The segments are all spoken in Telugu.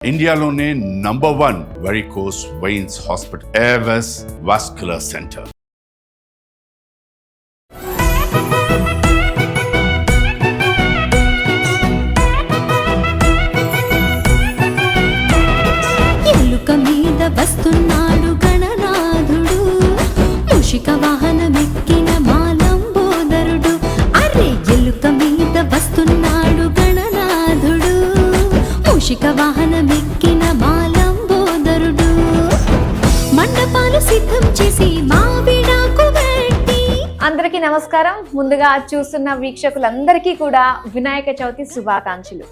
ఇండియాలోనే #1 varicose veins hospital Avis vascular centre. ఎలుక మీద వస్తున్నాడు గణనాథుడు, మూషిక వాహనమెక్కిన మాలంబోదరుడు. అరే ఎలుక మీద వస్తున్నాడు గణనాథుడు, మూషిక వాహనమెక్కిన మాలంబోదరుడు. మండపాలు సిద్ధం చేసి మావిడాకు పెట్టి. అందరికీ నమస్కారం. ముందుగా చూస్తున్న వీక్షకులందరికీ కూడా వినాయక చవితి శుభాకాంక్షలు.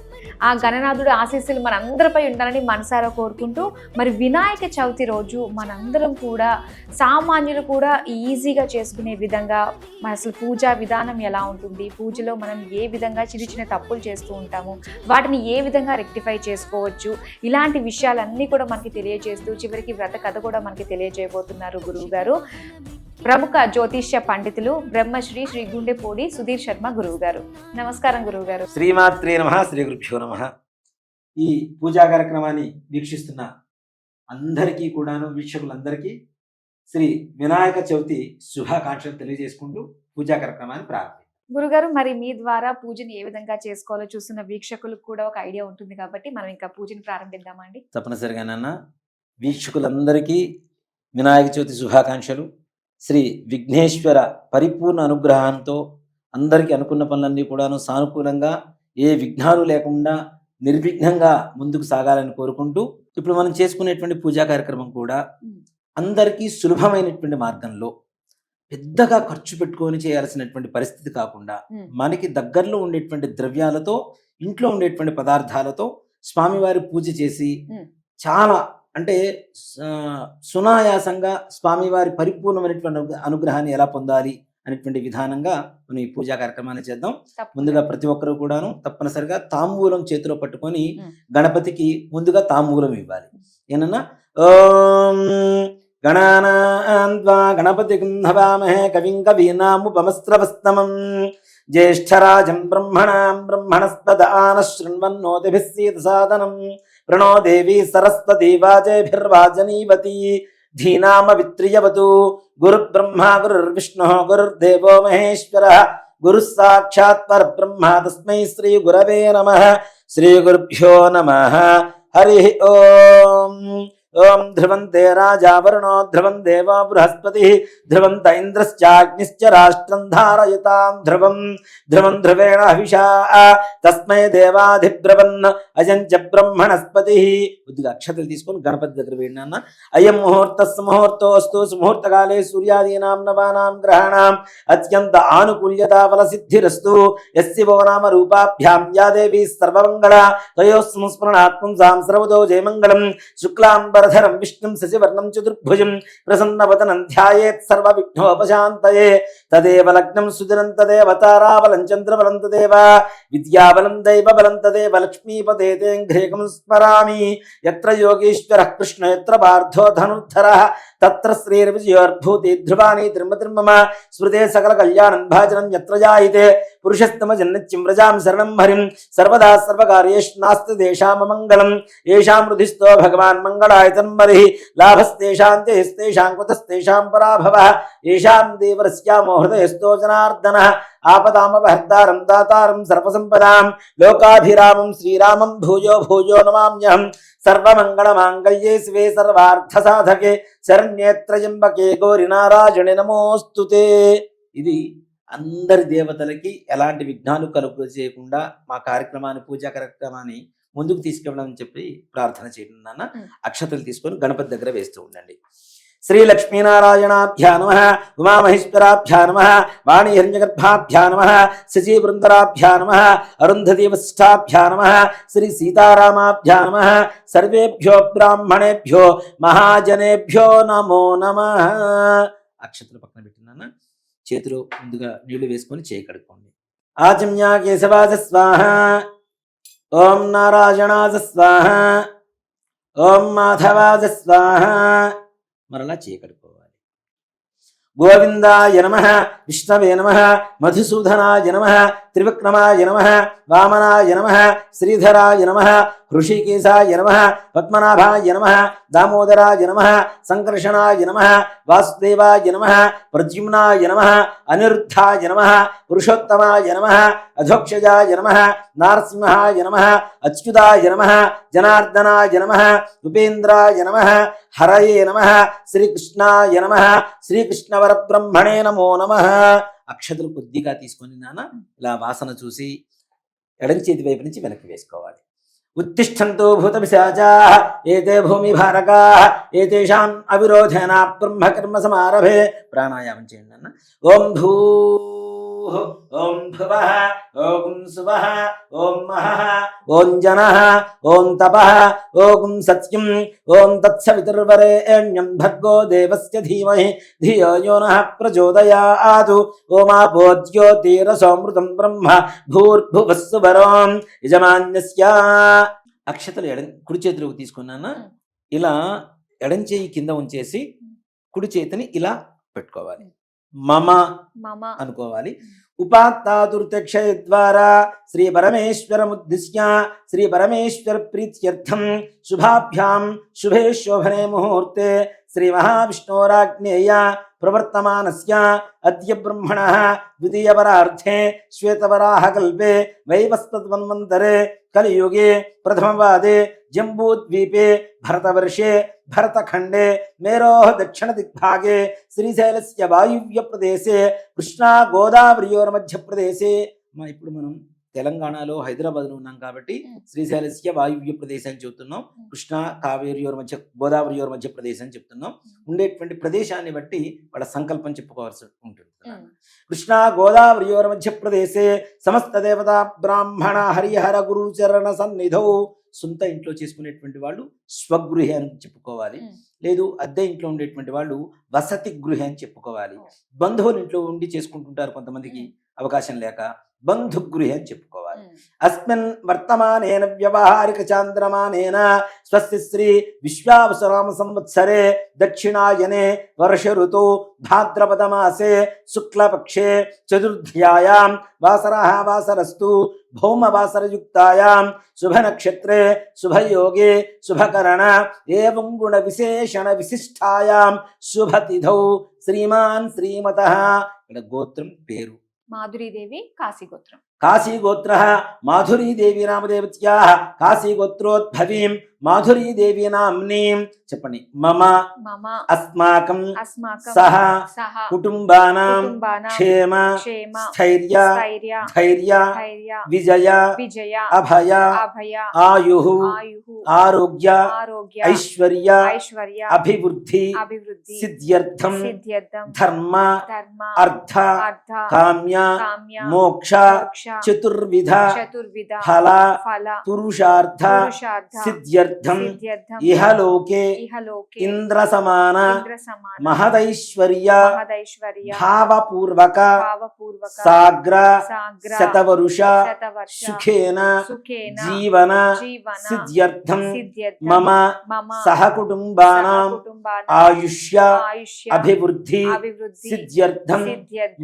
ఆ గణనాథుడు ఆశీస్సులు మనందరిపై ఉండాలని మనసారా కోరుకుంటూ, మరి వినాయక చవితి రోజు మనందరం కూడా సామాన్యులు కూడా ఈజీగా చేసుకునే విధంగా అసలు పూజా విధానం ఎలా ఉంటుంది, పూజలో మనం ఏ విధంగా చిన్న చిన్న తప్పులు చేస్తూ ఉంటాము, వాటిని ఏ విధంగా రెక్టిఫై చేసుకోవచ్చు, ఇలాంటి విషయాలన్నీ కూడా మనకి తెలియజేస్తూ చివరికి వ్రత కథ కూడా మనకి తెలియజేయబోతున్నారు గురువు గారు. ప్రముఖ జ్యోతిష్య పండితులు బ్రహ్మశ్రీ శ్రీ గుండెపోడి సుధీర్ శర్మ గురువు గారు. నమస్కారం గురువు గారు. శ్రీమాత్రే నమః, శ్రీ గురుభ్యో నమః. ఈ పూజా కార్యక్రమాన్ని వీక్షిస్తున్న అందరికీ కూడాను, వీక్షకులందరికీ శ్రీ వినాయక చవితి శుభాకాంక్షలు తెలియజేసుకుంటూ పూజా కార్యక్రమాన్ని ప్రారంభించారు. గురుగారు, మరి మీ ద్వారా పూజను ఏ విధంగా చేసుకోవాలో చూస్తున్న వీక్షకులకు కూడా ఒక ఐడియా ఉంటుంది కాబట్టి మనం ఇంకా పూజను ప్రారంభిద్దామండి. తప్పనిసరిగానన్నా వీక్షకులందరికీ వినాయక చవితి శుభాకాంక్షలు. శ్రీ విఘ్నేశ్వర పరిపూర్ణ అనుగ్రహంతో అందరికీ అనుకున్న పనులన్నీ కూడాను సానుకూలంగా, ఏ విఘ్నాలు లేకుండా నిర్విఘ్నంగా ముందుకు సాగాలని కోరుకుంటూ, ఇప్పుడు మనం చేసుకునేటువంటి పూజా కార్యక్రమం కూడా అందరికీ సులభమైనటువంటి మార్గంలో, పెద్దగా ఖర్చు పెట్టుకొని చేయాల్సినటువంటి పరిస్థితి కాకుండా, మనకి దగ్గరలో ఉండేటువంటి ద్రవ్యాలతో, ఇంట్లో ఉండేటువంటి పదార్థాలతో స్వామివారి పూజ చేసి చాలా అంటే సునాయాసంగా స్వామివారి పరిపూర్ణమైనటువంటి అనుగ్రహాన్ని ఎలా పొందాలి అనేటువంటి విధానంగా మనం ఈ పూజా కార్యక్రమాన్ని చేద్దాం. ముందుగా ప్రతి ఒక్కరు కూడాను తప్పనిసరిగా తాంబూలం చేతిలో పట్టుకొని గణపతికి ముందుగా తాంబూలం ఇవ్వాలి. ఏనన్నా ఓం గణానాన్వా గణపతిం హవామహే కవిం కవీనాముపమస్రవస్తమం జ్యేష్ఠరాజం బ్రహ్మణాం బ్రహ్మణస్పద ఆనశృణ్వన్నోతిభిः సీదసాదనం ప్రణో దేవీ సరస్వతీ వాజేభిర్వాజనీవతి ధీనామ విత్రియవతు. గురుర్బ్రహ్మా గురుర్విష్ణుః గురుర్దేవో మహేశ్వరః గురుః సాక్షాత్ పరబ్రహ్మ తస్మై శ్రీ గురవే నమః. శ్రీ గురుభ్యో నమః. హరి ఓం. ఓం ధ్రువంతే రాజా వరుణో ధ్రువం దేవో బృహస్పతిః ధ్రువంత ఇంద్రశ్చాగ్నిశ్చ రాష్ట్రం ధారయతాం ధ్రువం. ధ్రువం ధ్రువేణ హవిషా తస్మై దేవాధిబ్రవన్ అయం చ బ్రహ్మణస్పతిః. కొద్దిగా అక్షతలు తీసుకొని గణపతి దగ్గర వేడినాన్న. అయం ముహూర్తస్సు ముహూర్తోస్తు సుముహూర్తకాలే సూర్యాదీనాం నవానాం గ్రహాణాం అత్యంత ఆనుకూల్యతా ఫలసిద్ధిరస్తు. యస్యో నామ రూపాభ్యాం యా దేవీ సర్వమంగళ తయోస్మస్మరణాత్మం సాం సర్వదో జయమంగళం. శుక్లాంబరధరం విష్ణుం శశివర్ణం చతుర్భుజం ప్రసన్నవదనం ధ్యాయేత్ సర్వవిఘ్నోపశాంతయే. తదేవ లగ్నం సుదినం తదేవ తారాబలం చంద్రబలం తదేవ విద్యాబలం దైవబలం తదేవ లక్ష్మీపదే తేంఘ్రేకం స్మరామి. యత్ర యోగీశ్వరః కృష్ణ యత్ర పార్థో ధనుర్ధరః తత్ర శ్రీర్విజయోర్భూతి ధ్రువాణి త్రింబ స్మృతే సకల కళ్యాణం భాజనం యత్ర జాయితే పురుషస్తమ జన్నిత్యం వ్రజాం శరణం హరిం. సర్వదా సర్వకార్యేషు నాస్తి దేశామ మంగళం. ఏషాం హృదిస్థో భగవాన్ మంగళాయ తన్మరిః లాభస్తేషాం తేస్తేషాం కుతస్తేషాం పరాభవః. ఏషాం దేవరస్యామో హృదయస్థో జనార్దనః ఆపదామపహర్తారం దాతారం సర్వసంపదాం లోకాభిరామం శ్రీరామం భూయో భూయో నమామ్యహం. సర్వమంగళమాంగళ్యే శివే సర్వార్థసాధకే శరణ్యే త్రయంబకే గౌరి నారాయణి నమోస్తుతే. ఇది అందరి దేవతలకి ఎలాంటి విఘ్నాలు కలుగు చేయకుండా మా కార్యక్రమాన్ని, పూజా కార్యక్రమాన్ని ముందుకు తీసుకెళ్ళాలని చెప్పి ప్రార్థన చేయడం నాన్న. అక్షతలు తీసుకొని గణపతి దగ్గర వేస్తూ ఉండండి. శ్రీ లక్ష్మీనారాయణాభ్యా నమః. ఉమామహేశ్వరాభ్యా నమః. వాణి హిరణ్యగర్భాభ్యా నమః. శశీవృందరాభ్యా నమః. అరుంధతీ వశిష్ఠాభ్యా నమః. శ్రీ సీతారామాభ్యా నమః. సర్వేభ్యో బ్రాహ్మణేభ్యో మహాజనేభ్యో నమో నమః. అక్షతలు పక్కన పెట్టినాన్న. చేతిలో ముందుగా నీళ్లు వేసుకొని చేయి కడుక్కోండి. ఆచమ్యా కేశవాజ స్వాహ. ఓం నారాయణాజ స్వాహ. ఓం మాధవాజ స్వాహ. మరలా చేయి కడుక్కోవాలి. గోవిందాయ నమః, విష్ణవే నమః, మధుసూదనాయ నమః, త్రివిక్రమాయ నమః వామనాయ నమః శ్రీధరాయ నమః హృషికేశాయ నమః పద్మనాభాయ నమః దామోదరాయ నమః సంకర్షణాయ నమః వాసుదేవాయ నమః ప్రద్యుమ్నాయ నమః అనిరుద్ధాయ నమః పురుషోత్తమాయ నమః అధోక్షజాయ నమః నారసింహాయ నమః అచ్యుతాయ నమః జనార్దనాయ నమః ఉపేంద్రాయ నమః హరయే నమః శ్రీకృష్ణాయ నమః శ్రీకృష్ణవరబ్రహ్మణే నమో నమః. అక్షతలు కొద్దిగా తీసుకొని నాన్న ఇలా వాసన చూసి ఎడం చేతి వైపు నుంచి వెనక్కి వేసుకోవాలి. ఉత్తిష్టంతో భూతపిశాచాః ఏతే భూమిభారకాః ఏతేషాం అవిరోధేన బ్రహ్మకర్మ సమారభే. ప్రాణాయామం చేయండి అన్న. ఓం భూః ఓం భువః ఓం సువః ఓం మహః ఓం జనః ఓం తపః ఓం సత్యం ఓం తత్సవితుర్వరేణ్యం భర్గో దేవస్య ధీమహి ధియో యో నః ప్రచోదయాత్. ఓమాపో జ్యోతిరసోమృతం బ్రహ్మ భూర్భువస్సు వరోం యజమాన్యస్య. అక్షతలు కుడి చేతిలోకి తీసుకున్నాను. ఇలా ఎడం చేయి కింద ఉంచేసి కుడి చేతిని ఇలా పెట్టుకోవాలి. మమ అనుకోవాలి. ఉపాత్తాదుర్తక్షయ ద్వారా శ్రీ పరమేశ్వరముద్దిశ్య శ్రీ పరమేశ్వర ప్రీత్యర్థం శుభాభ్యాం శుభే శోభనే ముహూర్తే శ్రీ మహావిష్ణోరాజ్ఞేయ ప్రవర్తమానస్య అద్య బ్రహ్మణః ద్వితీయపరార్థే శ్వేతవరాహకల్పే వైవస్వత్మన్వంతరే కలియుగే ప్రథమవాదే జంబూద్వీపే భరతవర్షే భరతఖండే మేరోః దక్షిణ దిగ్భాగే శ్రీశైలస్య వాయువ్య ప్రదేశే కృష్ణా గోదావరియోర్మధ్య ప్రదేశే. ఇప్పుడు మనం తెలంగాణలో హైదరాబాద్లో ఉన్నాం కాబట్టి శ్రీశైలస్య వాయువ్య ప్రదేశం అని చెప్తున్నాం. కృష్ణా కావేరియోర్ మధ్య గోదావరియోర్ మధ్య ప్రదేశం అని చెప్తున్నాం. ఉండేటువంటి ప్రదేశాన్ని బట్టి వాళ్ళ సంకల్పం చెప్పుకోవాల్సి ఉంటుంది. కృష్ణా గోదావరియోర్ మధ్య ప్రదేశే సమస్త దేవతా బ్రాహ్మణ హరిహర గురుచరణ సన్నిధౌ. సొంత ఇంట్లో చేసుకునేటువంటి వాళ్ళు స్వగృహ అని చెప్పుకోవాలి. లేదు అద్దె ఇంట్లో ఉండేటువంటి వాళ్ళు వసతి గృహ అని చెప్పుకోవాలి. బంధువుల ఇంట్లో ఉండి చేసుకుంటుంటారు కొంతమందికి అవకాశం లేక బంధుగృహ అని చెప్పుకోవాలి. అస్మిన్ వర్తమానేన వ్యవహారిక చాంద్రమానేన స్వస్తి శ్రీ విశ్వావసరామ సంవత్సరే దక్షిణాయనే వర్ష ఋతు భాద్రపద మాసే శుక్లపక్షే చతుర్థ్యాయాం వాసరః వాసరస్తు భౌమవాసరయుక్తాయాం శుభనక్షత్రే శుభయోగే శుభకరణ ఏవం గుణ విశేషణ విశిష్టాయాం శుభతిథౌ శ్రీమాన్ శ్రీమతః. ఇక్కడ గోత్రం పేరు మాధురీదేవి కాశీగోత్రం. కాశీగోత్ర మాధురీదేవి నామదేవత్యాః కాశీగోత్రోద్భవీం మాధురీదేవి నామ్నీం. చెప్పండి. మమ అస్మాకం సహ కుటుంబానాం క్షేమ స్థైర్య ధైర్య విజయ అభయ ఆయుః ఆరోగ్య ఐశ్వర్య అభివృద్ధి సిద్ధ్యర్థం ధర్మ అర్థ కామ్య మోక్ష చతుర్విధ ఫల పురుషార్థ సిద్ధ్యర్థం ఇహలోకే ఇంద్ర సమాన మహదైశ్వర్య భావపూర్వక సాగ్ర శతవరుష సుఖేన జీవన సిద్ధ్యర్థం మమ సహకుటుంబానాం ఆయుష్య అభివృద్ధి సిద్ధ్యర్థం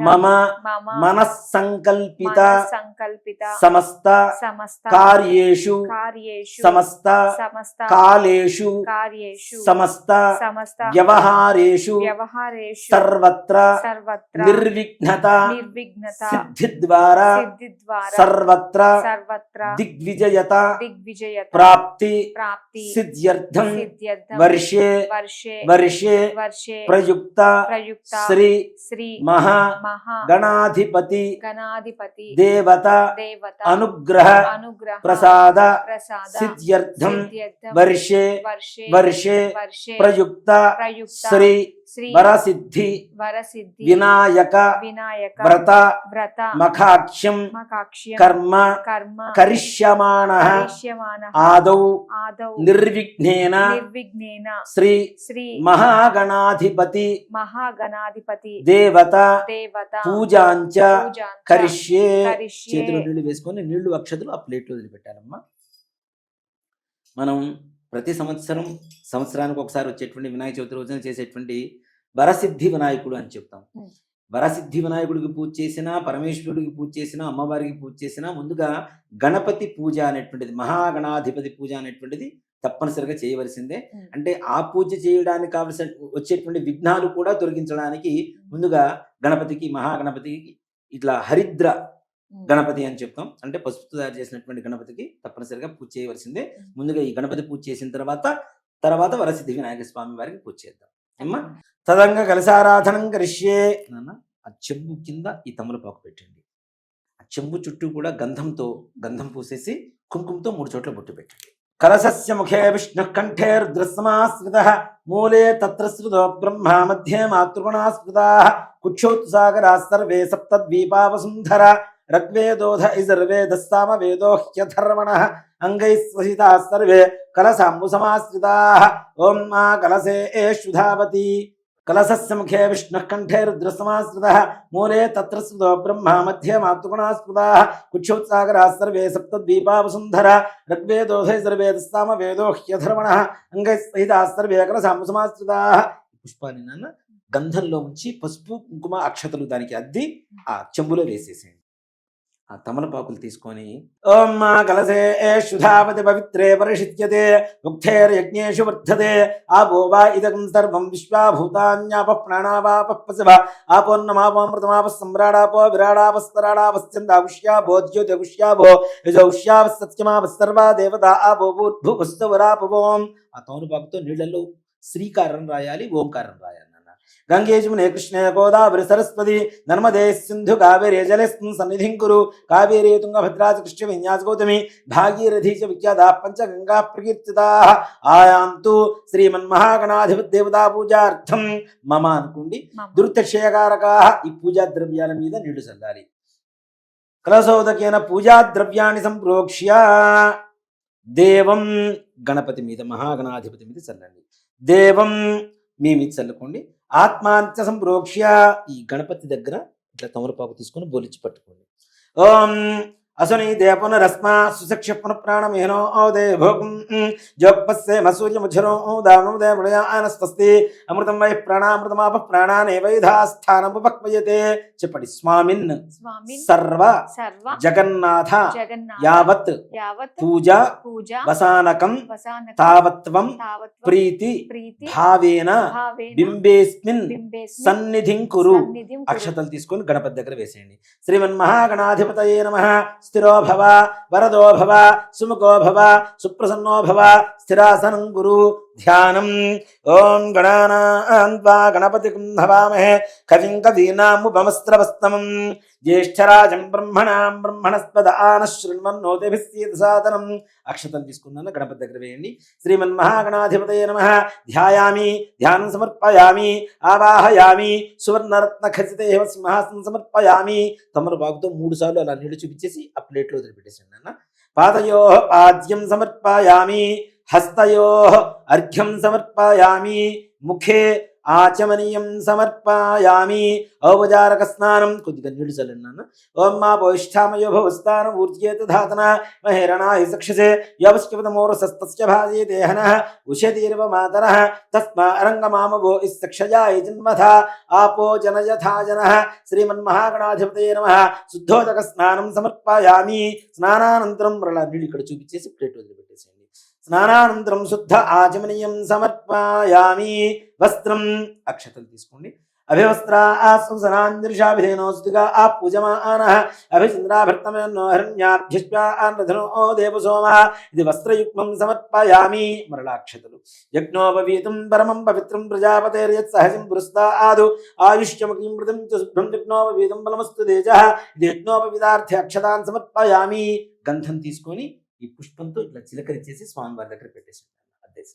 మమ మనస్సంకల్పిత సమస్త కార్యేషు సమస్త కాలేషు సమస్త వ్యవహారేషు సర్వత్ర నిర్విఘ్నత సిద్ధిద్వారా సర్వత్ర దిగ్విజయత ప్రాప్తి సిద్ధ్యర్థం వర్షే వర్షే ప్రయుక్త శ్రీ మహా గణాధిపతి దేవత అనుగ్రహ ప్రసాద సిద్ధ్యర్థం వర్షే వర్షే ప్రయుక్త శ్రీ వరసిద్ధి వినాయక వ్రత మఖాక్ష్యం కర్మ కరిష్యమాణః ఆదౌ నిర్విఘ్నేన శ్రీ మహాగణాధిపతి దేవత పూజాంచ కరిష్యే. చేతులు నీళ్లు వేసుకొని నీళ్లు అక్షతలు ఆ ప్లేట్లో వదిలిపెట్టాలమ్మా. మనం ప్రతి సంవత్సరానికి ఒకసారి వచ్చేటువంటి వినాయక చవితి రోజున చేసేటువంటి వరసిద్ధి వినాయకుడు అని చెప్తాం. వరసిద్ధి వినాయకుడికి పూజ చేసినా, పరమేశ్వరుడికి పూజ చేసినా, అమ్మవారికి పూజ చేసినా ముందుగా గణపతి పూజ అనేటువంటిది, మహాగణాధిపతి పూజ అనేటువంటిది తప్పనిసరిగా చేయవలసిందే. అంటే ఆ పూజ చేయడానికి కావలసిన వచ్చేటువంటి విఘ్నాలు కూడా తొలగించడానికి ముందుగా గణపతికి, మహాగణపతికి ఇట్లా హరిద్ర గణపతి అని చెప్తాం. అంటే పసుపు తయారు చేసినటువంటి గణపతికి తప్పనిసరిగా పూజ చేయవలసిందే. ముందుగా ఈ గణపతి పూజ చేసిన తర్వాత వరసిద్ధి వినాయక స్వామి వారికి పూజ చేద్దాం అమ్మా. తదంగ కలశారాధనం కరిష్యే నాన్న. ఆ చెంబు కింద ఈ తమలపాకు పెట్టండి. ఆ చెంబు చుట్టూ కూడా గంధం పూసేసి కుంకుమతో 3 చోట్ల బొట్టు పెట్టండి. కలశస్య ముఖే విష్ణు కంఠే రుద్రసమాశ్రితః మూలే తత్ర శ్రుతో బ్రహ్మ మధ్యే మాతృగుణాస్మృతా కుక్షోత్సాగరా సర్వే సప్తద్వీపావసుంధర ఋగ్వేదోధ ఇజర్వేద సామవేదో హ్యధర్వణః అంగైస్వసితా సర్వే కలశాంబు సమాశ్రితాః. ఓం మా కలశేషుధావతి. కలశస్య ముఖే విష్ణు కంఠే రుద్రసమాశ్రితః మూలే తత్ర శ్రుతో బ్రహ్మ మధ్యే మాతృగుణాస్మృతాః కుక్షోత్సాగరా సర్వే సప్తద్వీపావసుంధర ఋగ్వేదోధై సర్వేద సామవేదో హ్యధర్వణః అంగైస్సహితా సర్వే కలశాంబు సమాశ్రితాః. పుష్పాన్ని నాన్న గంధంలో ఉంచి పసుపు కుంకుమ అక్షతలు దానికి అద్ది ఆ చెంబులో వేసేసేయండి. ఆ తమలపాకులు తీసుకొని ఓం మా కలశేషుధావతి పవిత్రే పరిషిధ్యతే ముగ్ధేర్యజ్ఞేషు వర్ధతే ఆపో వా ఇదకం సర్వం విశ్వాభూతాన్యాప ప్రాణావాప పశవ ఆపోన్నమాపోమృతమాప సమ్రాడాపో విరాడాపస్తరాడాపశ్చందాగుష్యాభో జ్యోతిగుష్యాభో యజౌష్యావ సత్యమాప సర్వా దేవత ఆపో భూభుస్తవరాపవోం. ఆ తమలపాకుతో నీళ్లలో శ్రీకారం రాయాలి, ఓంకారం రాయాలి. గంగేజమునే కృష్ణే గోదావరి సరస్వతి నర్మదే సింధు కావేరే జలస్మిన్ సన్నిధిం కురు కావేరే తుంగభద్రా చ కృష్ణ విన్యాస గౌతమి భాగీరథీ చ విఖ్యాతా పంచగంగా ప్రకీర్తితాః. ఆయాంతు శ్రీమన్మహాగణాధిపతి దేవతా పూజార్థం మమ అనుకోండి. దుర్తక్షయకారకాః. ఈ పూజా ద్రవ్యాల మీద నీళ్లు చల్లాలి. కలశోదకేన పూజా ద్రవ్యాన్ని సంప్రోక్ష్య దేవం గణపతి మీద, మహాగణాధిపతి మీద చల్లండి. దేవం మీ మీద చల్లుకోండి. ఆత్మాంచ సంప్రోక్ష్య ఈ గణపతి దగ్గర ఇట్లా తమలపాకు తీసుకొని బోలిచ్చి పట్టుకోండి. ఓం అసునీదే పునరస్మా సుశక్ష పునఃప్రాణమేనో దే భోగం జోపస్సే మసూర్యముఝరో దావనోదే మృళయానస్వస్తి అమృతం వై ప్రాణామృతమాప ప్రాణానేవైధాస్థానముపక్వయతే. చెప్పండి. స్వామిన్ సర్వ జగన్నాథ యావత్ పూజ వసానకం తావత్వం ప్రీతి భావేన బింబేస్మిన్ సన్నిధిం కురు. అక్షతలు తీసుకొని గణపతి దగ్గర వేసేయండి. శ్రీమన్మహాగణాధిపతయే నమః. స్థిరో భవ వరదో భవ సుముఖో భవ సుప్రసన్నో భవ స్థిరాసనం గురు. ధ్యానం. ఓం గణానాం త్వా గణపతిం హవామహే కవిం కవీనాముపమస్త్రవస్తమం జ్యేష్ఠరాజం బ్రహ్మణాం బ్రహ్మణస్పద ఆనశృణ్వన్నోతిభిస్సీదసాదనం. అక్షతలు తీసుకున్నాను, గణపతి దగ్గర వేయండి. శ్రీమన్మహాగణాధిపతయే నమః. ధ్యాయామి, ధ్యానం సమర్పయామి, ఆవాహయామి, సువర్ణరత్న ఖచ్చితే సింహాసనం సమర్పయామి. తమలపాకుతో 3 సార్లు అలా నీళ్లు చూపించేసి ఆ ప్లేట్లో వదిలిపెట్టేసండి అన్న. పాదయో పాద్యం సమర్పయామి, హస్తయో అర్ఘ్యం సమర్పయామి, ముఖే ఆచమనీయం సమర్పయామి. ఔపచారక స్నానం. కొద్దిగా నీళ్లు చల్లండి నాన్న. ఓం మా పోయిష్టామయో భవస్థానం ఊర్జేత ధాతన మహేరణాహి సక్షసే యవశ్చవతమోరసస్తస్య భాజే దేహనః ఉషతీర్వ మాతరః తస్మా అరంగమామవో ఇస్సక్షయాయ జన్మథ ఆపో జనయథా జనః. శ్రీమన్మహాగణాధిపతయే నమః. శుద్ధోదక స్నానం సమర్పయామి. స్నానానంతరం మరలా నీళ్ళు ఇక్కడ చూపించేసి ప్లేట్ వదిలిపెట్టేసేయండి. స్నానానంతరం శుద్ధ ఆచమనీయం సమర్పయామి. వస్త్రం. అక్షతలు తీసుకోండి. అభివస్త్రాసనాంజృషాభిధేనోస్తుగా ఆ పూజమానః అభిచంద్రాభర్తమేన్నో హరణ్యాభ్యశ్వానధనో దేవసోమ. ఇది వస్త్రయుగ్మం సమర్పయామి. మరలా అక్షతలు. యజ్ఞోపవీతం పరమం పవిత్రం ప్రజాపతేర్యత్ సహజం పురస్తాదు ఆయుష్యముఖీం మృతం చ శుభ్రం యజ్ఞోపవీతం బలమస్తు తేజః. ఇది యజ్ఞోపవీతార్థ అక్షతాన్ సమర్పయామి. గంధం తీసుకొని ఈ పుష్పంతో ఇట్లా చిలకరించేసి స్వామివారి దగ్గర పెట్టేసి అద్దేసి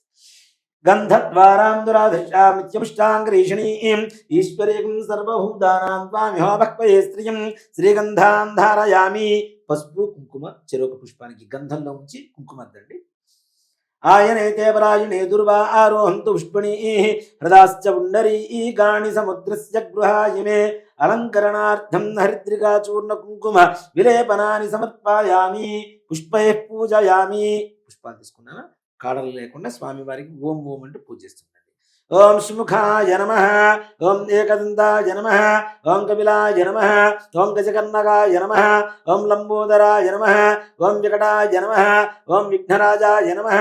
గంధద్వారాందురాధిష్టామిత్యపుష్టాంగరీషణీం ఈశ్వరీం సర్వభూతానాం త్వామిహోపక్వయే స్త్రియం శ్రీగంధాన్ ధారయామి. పసుపు కుంకుమ చెరొక పుష్పానికి గంధంలో ఉంచి కుంకుమ అద్దండి. ఆయనైతే పరాయణే దుర్వా ఆరోహంతు పుష్పణీ హృదాశ్చ పుండరీకాణి సముద్రస్య గృహాయిమే అలంకరణార్థం హరిద్రికా చూర్ణ కుంకుమ విలేపనాని సమర్పయామి. పుష్పై పూజయామి. పుష్పాలు తీసుకున్నాను, కాడలు లేకుండా స్వామివారికి ఓం ఓం అంటూ పూజిస్తుండండి. ఓం శుముఖాయ నమః, ఓం ఏకదంతాయ నమః, ఓం కపిలాయ నమః, ఓం గజకర్ణకాయ నమః, ఓం లంబోదరాయ నమః, ఓం వికటాయ నమః, ఓం విఘ్నరాజాయ నమః,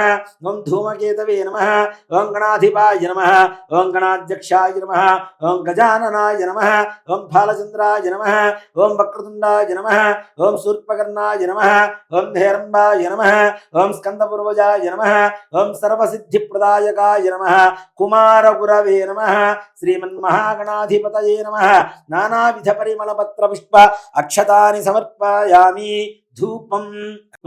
ఓం ధూమకేతవే నమః, ఓం గణాధిపాయ నమః, ఓం గణాధ్యక్షాయ నమః, ఓం గజాననాయ నమః, ఓం ఫాలచంద్రాయ నమః, ఓం వక్రతుండాయ నమః, ఓం శూర్పకర్ణాయ నమః, ఓం హేరంబాయ నమః, ఓం స్కందపూర్వజాయ నమః, ఓం సర్వసిద్ధిప్రదాయకాయ నమః, కుమారగురవే నమః, శ్రీమన్మహాగణాధిపతయే నమః. నానావిధ పరిమళ పత్ర పుష్ప అక్షతాని సమర్పయామి. ధూపం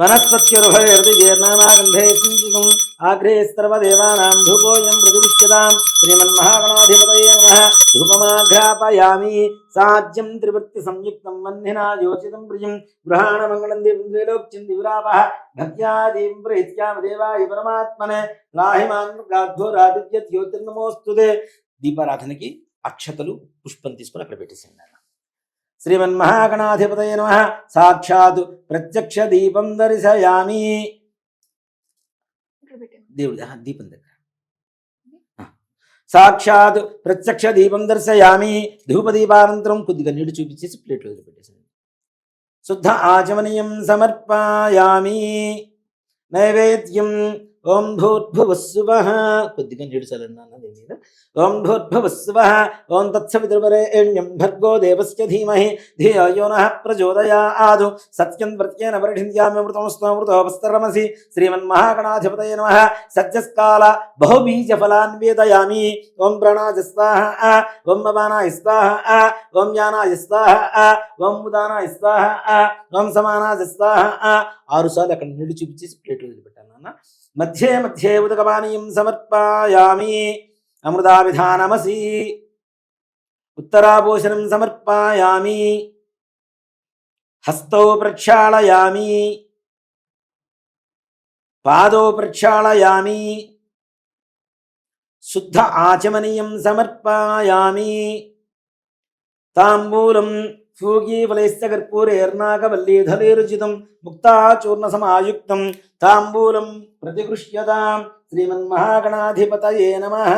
వనస్పత్యుర్భయర్దిగేర్నానాగంధే సించుకం ఆగ్రే సర్వదేవానాం ధూపోయం మృదువిష్యతాం. శ్రీమన్మహాగణాధిపతయే నమః. ధూపమాఘ్రాపయామి. సాజ్యం త్రివృత్తి సంయుక్తం వన్నినా యోచితం ప్రియం గృహాణ మంగళం దీపం త్రైలోక్యం దివిరాపః భక్త్యాదీం ప్రహిత్యామి దేవాయ పరమాత్మనే రాహిమాన్ గాధ్వోరాదిత్యోతిర్నమోస్తుతే. దీపారాధనకి అక్షతలు పుష్పం తీసుకుని అక్కడ పెట్టేసింది. శ్రీమన్మహాగణాధిపతయే నమః. సాక్షాత్ ప్రత్యక్ష దీపం దర్శయామి. దేవుడి దీపం దగ్గర సాక్షాత్ ప్రత్యక్ష దీపం దర్శయామి. ధూపదీపానంతరం కొద్దిగా నీళ్లు చూపించేసి ప్లేట్లో పెట్టేసింది. శుద్ధ ఆచమనీయం సమర్పయామి. నైవేద్యం ఓం భూర్భువస్సువః. కొద్దిగా నీడు చల్లన్నా దీని మీద. ఓం భూర్భువస్సువః. ఓం తత్సవితుర్వరేణ్యం భర్గో దేవస్య ధీమహి ధియో యో నః ప్రచోదయాత్. సత్యం ప్రత్యేన పరిణింద్యామ్యమృతమస్తోమృతోపస్తరమసి. శ్రీమన్మహాగణాధిపతయే నమః. సత్యస్కాల బహుబీజఫలాన్ వేదయామి. ఓం ప్రణాయ స్వాహ, ఓం మమానాయ స్వాహ, ఓం యానాయ స్వాహ, ఓం ఉదానాయ స్వాహ, ఓం సమానాయ స్వాహ. 6 సార్లు అక్కడ నీళ్లు చూపించేసి ప్లేట్లో వదిలిపెట్టాను నాన్న. మధ్యే మధ్యే ఉదకపానీయం సమర్పయామి. అమృతావిధానమసి. ఉత్తరాభూషణం సమర్పయామి. హస్తౌ ప్రక్షాళయామి. పాదౌ ప్రక్షాళయామి. శుద్ధ ఆచమనీయం సమర్పయామి. తాంబూలం ఫూగీఫలైశ్చ కర్పూరేర్నాకవల్లీధలేరుచితం ముక్తాచూర్ణ సమాయుక్తం తాంబూలం ప్రతిగృహ్యతాం. శ్రీమన్మహాగణాధిపతయే నమః.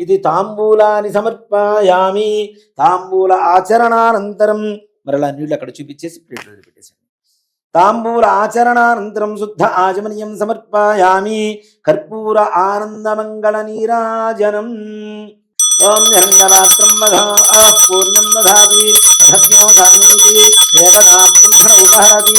ఇది తాంబూలాన్ని సమర్పయామి. తాంబూల ఆచరణానంతరం మరలా నీళ్ళు అక్కడ చూపించేసి ప్లేట్లో పెట్టేసాను. తాంబూల ఆచరణానంతరం శుద్ధ ఆచమనీయం సమర్పయామి. కర్పూర ఆనందమంగళ నీరాజనం. ఓం నిరంగరాత్రం పూర్ణం దధాతి తథజ్ఞానామితి ఏకదా ప్రదక్షిణ ఉపహరతి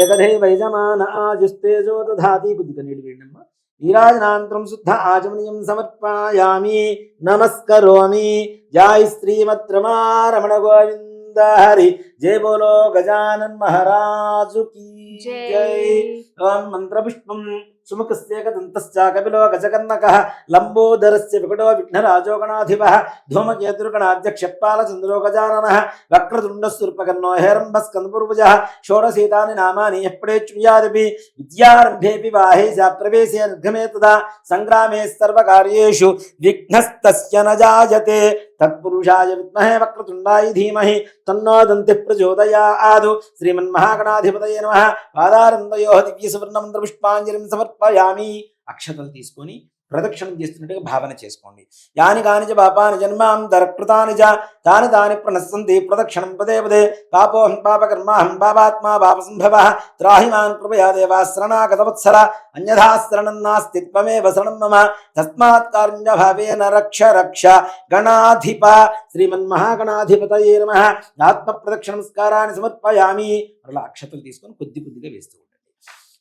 ఏకదేవైజమాన ఆజుస్తేజో దధాతి. కొద్దిగా నీళ్ళు వేయండమ్మా. నీరాజనానంతరం శుద్ధ ఆచమనీయం సమర్పయామి. నమస్కరోమి. జై శ్రీమద్రమారమణ గోవింద హరి. జయ బోలో గజానన్ మహారాజు కీ జై. ఓం మంత్రపుష్పం సుముఖస్యేకదంతశ్చ కపిలో గజకర్ణకః లంబోదరస్య వికటో విఘ్నరాజో గణాధిపః ధూమకేతుర్గణాధ్యక్షపాలచంద్రో గజాననః వక్రతుండస్సుర్పకర్ణో హేరంబస్కందపూర్వజः షోడశేతాని నామాని ఎప్పుడేచ్చుయాదపి విద్యారంభేపి వాహే ప్రవేశే నిర్గమే తదా సంగ్రామే సర్వకార్యేషు విఘ్నస్తస్య న జాయతే. తత్పురుషాయ విద్మహే వక్రతుండాయ ధీమహి తన్నో దంతిః ప్రచోదయాత్. శ్రీమన్మహాగణాధిపతయే నమః. పాదారందయోః దివ్యసువర్ణమంత్ర పుష్పాంజలిం సమర్పయామి. అక్షతలు తీసుకొని ప్రదక్షిణం చేస్తున్నట్టుగా భావన చేసుకోండి. యాని కాని చ పాపాని జన్మాంతరకృతాని చ తాని తాని ప్రణశ్యంతి ప్రదక్షిణం పదే పదే. పాపోహం పాపకర్మాహం పాపాత్మా పాపసంభవః త్రాహి మాం కృపయా దేవా శరణాగతవత్సల. అన్యథా శరణం నాస్తి త్వమేవ శరణం మమ. తస్మాత్ కారుణ్యభావేన రక్ష రక్ష గణాధిప. శ్రీమన్మహాగణాధిపతయే నమః. ఆత్మ ప్రదక్షిణ నమస్కారాన్ని సమర్పయామి. అలా అక్షతలు తీసుకొని కొద్ది కొద్దిగా వేస్తూ ఉండండి.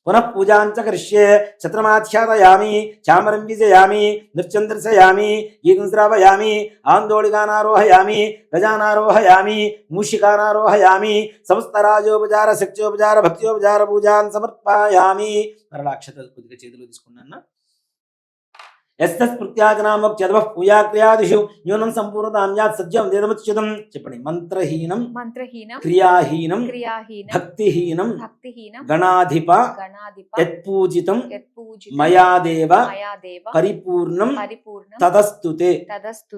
పునః పూజాంచ కరిష్యే. ఛత్రమాధ్యాదయామి. చామరం విజయామి. నృత్యం దర్శయామి. గీతం శ్రావయామి. ఆందోళికానారోహయామి. గజానారోహయామి. మూషికానారోహయామి. సమస్త రాజోపచార శక్త్యోపచార భక్త్యోపచార పూజాన్ సమర్పయామి. మరలా అక్షతలు కొద్దిగా చేతిలో తీసుకున్నా. యస్మృత్యాజనామోక్త్యద్వః పూయాక్రియాదిషు న్యూనం సంపూర్ణతాం యాత్ సజ్జం వేదముచ్యతం. చెప్పండి. మంత్రహీనం క్రియాహీనం భక్తిహీనం గణాధిప యత్పూజితం మయాదేవ పరిపూర్ణం తదస్తుతే.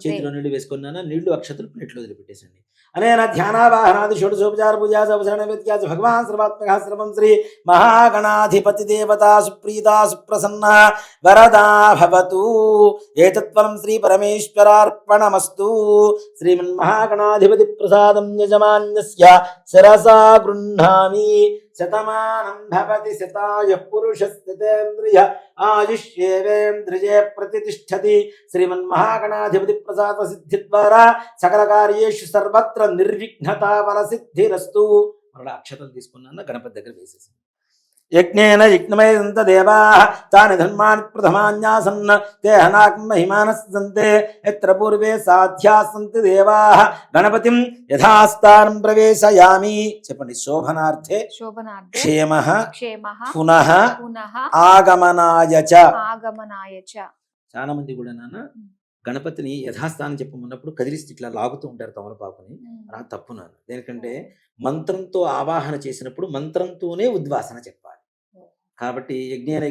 చేతిలో నీళ్లు వేసుకున్నాను. నీళ్లు అక్షతలు ప్లేట్లో వదిలిపెట్టేసండి. అనేన ధ్యానావాహనాది షోడశోపచార పూజా సవసరణ వ్యత్యాస భగవాన్ సర్వాత్మక సర్వం శ్రీ మహాగణాధిపతి దేవతా సుప్రీతా సుప్రసన్న వరదా భవతు. ఏతత్ఫలం శ్రీ పరమేశ్వరార్పణమస్తు. శ్రీమన్మహాగణాధిపతి ప్రసాదం యజమాన్యస్య శిరసా గృహ్ణామి. శతమానం భవతి శతాయుః పురుషస్తేంద్రియ ఆయుష్యేవేంద్రియే ప్రతిష్టతి. శ్రీమన్మహాగణాధిపతి ప్రసాద సిద్ధి ద్వారా సకల కార్యేషు సర్వత్ర నిర్విఘ్నతా ఫల సిద్ధిరస్తు. మరలా అక్షతలు తీసుకున్నాను, గణపతి దగ్గర వేసేసి యజ్ఞేన యజ్ఞమయంత దేవాః తాని ధర్మాణి ప్రథమాన్యాసన్న తే హనాకం మహిమానస్సంతే యత్ర పూర్వే సాధ్యాసంతి దేవాః గణపతిం యథాస్థానం ప్రవేశయామి. చెప్పండి. శోభనార్థే క్షేమః పునః ఆగమనాయ చ. చాలా మంది కూడా నాన్న గణపతిని యథాస్థానం చెప్పమన్నప్పుడు కదిలిస్తే ఇట్లా లాగుతూ ఉంటారు తమలపాకుని. అలా తప్పు నాన్న. దేనికంటే మంత్రంతో ఆవాహన చేసినప్పుడు మంత్రంతోనే ఉద్వాసన చెప్పాలి. కాబట్టి యజ్ఞేన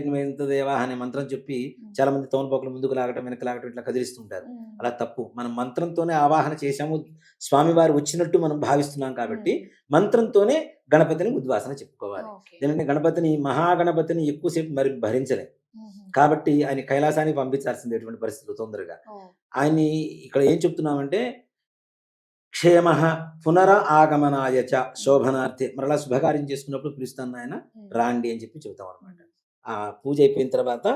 దేవాహ అనే మంత్రం చెప్పి చాలా మంది తమలపాకులు ముందుకు లాగటం వెనక లాగటం ఇట్లా కదిలిస్తుంటారు. అలా తప్పు. మనం మంత్రంతోనే ఆవాహన చేశాము, స్వామివారు వచ్చినట్టు మనం భావిస్తున్నాం కాబట్టి మంత్రంతోనే గణపతిని ఉద్వాసన చెప్పుకోవాలి. ఎందుకంటే గణపతిని మహాగణపతిని ఎక్కువసేపు మరి భరించలేం కాబట్టి ఆయన కైలాసానికి పంపించాల్సింది ఎటువంటి పరిస్థితులు తొందరగా. ఆయన్ని ఇక్కడ ఏం చెప్తున్నామంటే క్షేమ పునర ఆగమనాయ చ శోభనార్థే. మరలా శుభకార్యం చేసుకున్నప్పుడు పిలుస్తాను ఆయన రాండి అని చెప్పి చెబుతాం అనమాట. ఆ పూజ అయిపోయిన తర్వాత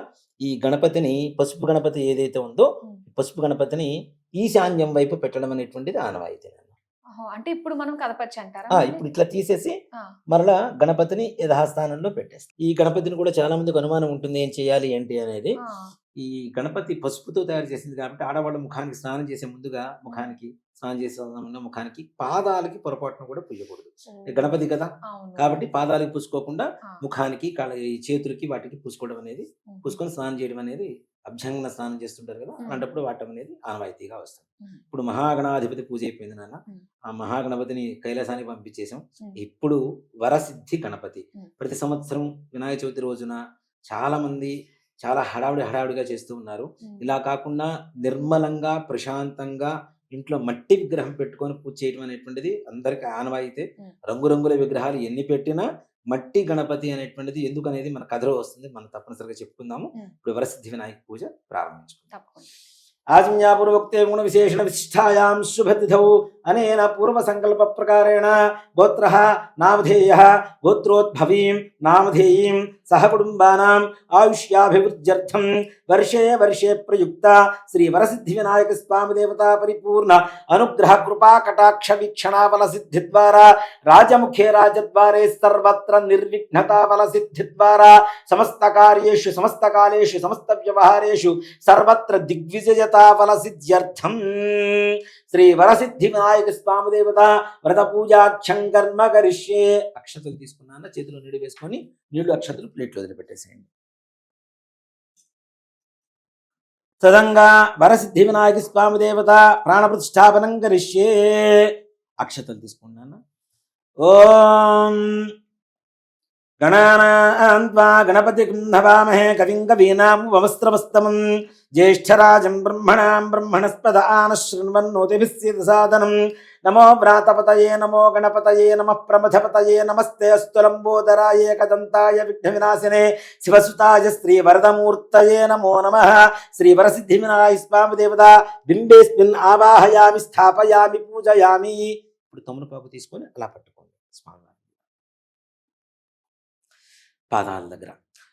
ఈ గణపతిని పసుపు గణపతి ఏదైతే ఉందో పసుపు గణపతిని ఈశాన్యం వైపు పెట్టడం అనేటువంటిది ఆనవాయితీ. అంటే ఇప్పుడు మనం కదపచ్చు అంటారా? ఇప్పుడు ఇట్లా తీసేసి మరలా గణపతిని యథాస్థానంలో పెట్టేస్తాం. ఈ గణపతిని కూడా చాలా మందికి అనుమానం ఉంటుంది ఏం చేయాలి ఏంటి అనేది. ఈ గణపతి పసుపుతో తయారు చేసింది కాబట్టి ఆడవాళ్ళ ముఖానికి స్నానం చేసే ముందుగా ముఖానికి స్నానం చేసే ముఖానికి పాదాలకి పొరపాటును కూడా పూయకూడదు. గణపతి కదా కాబట్టి పాదాలకి పూసుకోకుండా ముఖానికి చేతులకి వాటికి పూసుకోవడం అనేది, పూసుకొని స్నానం చేయడం అనేది అభ్యంగన స్నానం చేస్తుంటారు కదా, అలాంటప్పుడు వాడటం అనేది ఆనవాయితీగా వస్తుంది. ఇప్పుడు మహాగణాధిపతి పూజ అయిపోయింది నాన్న. ఆ మహాగణపతిని కైలాసానికి పంపించేసాం. ఇప్పుడు వరసిద్ధి గణపతి ప్రతి సంవత్సరం వినాయక చవితి రోజున చాలా మంది చాలా హడావుడిగా చేస్తూ ఉన్నారు. ఇలా కాకుండా నిర్మలంగా ప్రశాంతంగా ఇంట్లో మట్టి విగ్రహం పెట్టుకొని పూజ చేయడం అనేటువంటిది అందరికి ఆనవాయితే. రంగురంగుల విగ్రహాలు ఎన్ని పెట్టినా మట్టి గణపతి అనేటువంటిది ఎందుకు అనేది మన కథలో వస్తుంది, మనం తప్పనిసరిగా చెప్పుకుందాము. ఇప్పుడు వరసిద్ధి వినాయక పూజ ప్రారంభించుకుందాం. ఆజ్ఞాపూర్వక్తే గుణ విశేషణ విశిష్టాయాం శుభతిథౌ అనేన పూర్వ సంకల్ప ప్రకారేణ గోత్రః నామధేయః గోత్రోద్భవీం నామధేయీం సహ కుటుంబానాం ఆయుష్యాభివృద్ధ్యర్థం వర్షే వర్షే ప్రయుక్త శ్రీ వరసిద్ధి వినాయక స్వామి దేవతా పరిపూర్ణ అనుగ్రహ కృపా కటాక్ష వీక్షణా ఫల సిద్ధి ద్వారా రాజముఖే రాజద్వారే సర్వత్ర నిర్విఘ్నతా ఫల సిద్ధి ద్వారా సమస్త కార్యేషు సమస్త కాలేషు సమస్త వ్యవహారేషు సర్వత్ర దిగ్విజయతా ఫల సిద్ధ్యర్థం శ్రీ వరసిద్ధి వినాయక స్వామి దేవత వ్రత పూజాక్షం కర్మ కరిష్యే. అక్షతలు తీసుకున్నాను, చేతిలో నీళ్ళు వేసుకొని నీళ్లు అక్షతలు ప్లేట్లో వదిలిపెట్టేసేయండి. తదంగా వరసిద్ధి వినాయక స్వామి దేవత ప్రాణ ప్రతిష్టాపనం కరిష్యే. అక్షతలు తీసుకున్నాను. ఓం గణానాన్వా గణపతి నవామహే కవిం కవీనాం వమస్త్రవస్తమం జ్యేష్ఠరాజం బ్రహ్మణాం బ్రహ్మణస్పద ఆనశృణ్వన్నోతిభిస్సిద్ధ సాధనం. నమో వ్రాతపతయే నమో గణపతయే నమః ప్రమథపతయే నమస్తే అస్తు లంబోదరాయ ఏకదంతాయ విఘ్న వినాశినే శివసుతాయ శ్రీ వరదమూర్తయే నమో నమః. శ్రీ వరసిద్ధి వినాయక స్వామి దేవత బింబేస్మిన్ ఆవాహయామి స్థాపయామి పూజయామి. ఇప్పుడు తమలపాకు తీసుకొని అలా పట్టుకోండి స్వామి పాదాల దగ్గర.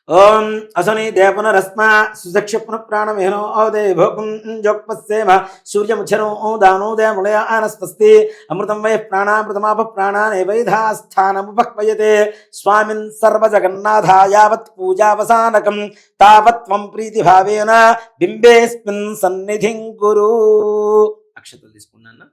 ఓం అసని దేవపునరస్మ సుదక్ష పునః ప్రాణమిహనో ఔదే భోగం జోక్పస్సేమ సూర్యముచ్చనో దానోదయ ముళయ ఆనస్పస్తి అమృతం వై ప్రాణామృతమాప ప్రాణానే వైధాస్థానముపక్వయతే స్వామిన్ సర్వజగన్నాథ యావత్ పూజావసానకం తావత్ త్వం ప్రీతిభావేన బింబేస్మిన్ సన్నిధిం కురు. అక్షతలు తీసుకున్నాను.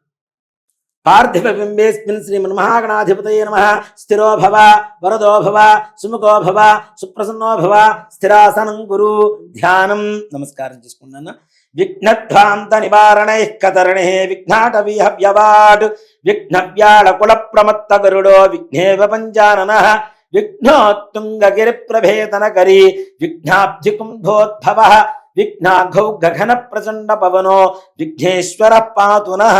పార్థివ బింబేస్మిన్ శ్రీమన్మహాగణాధిపతయే నమః. స్థిరో భవ వరదో భవ సుముఖో భవ సుప్రసన్నో భవ స్థిరాసనం కురు. ధ్యానం నమస్కారం చేసుకున్నాను. విఘ్నధ్వాంత నివారణై కతరణే విఘ్నాటవీహ వ్యవాట్ విఘ్నవ్యాళ కుల ప్రమత్త గరుడో విఘ్నేవ పంచాననః విఘ్నోత్తుంగ గిరి ప్రభేతన కరి విఘ్నాబ్ధికుంభోద్భవ విఘ్నాఘౌ గగన ప్రచండ పవనో విఘ్నేశ్వర పాతు నః.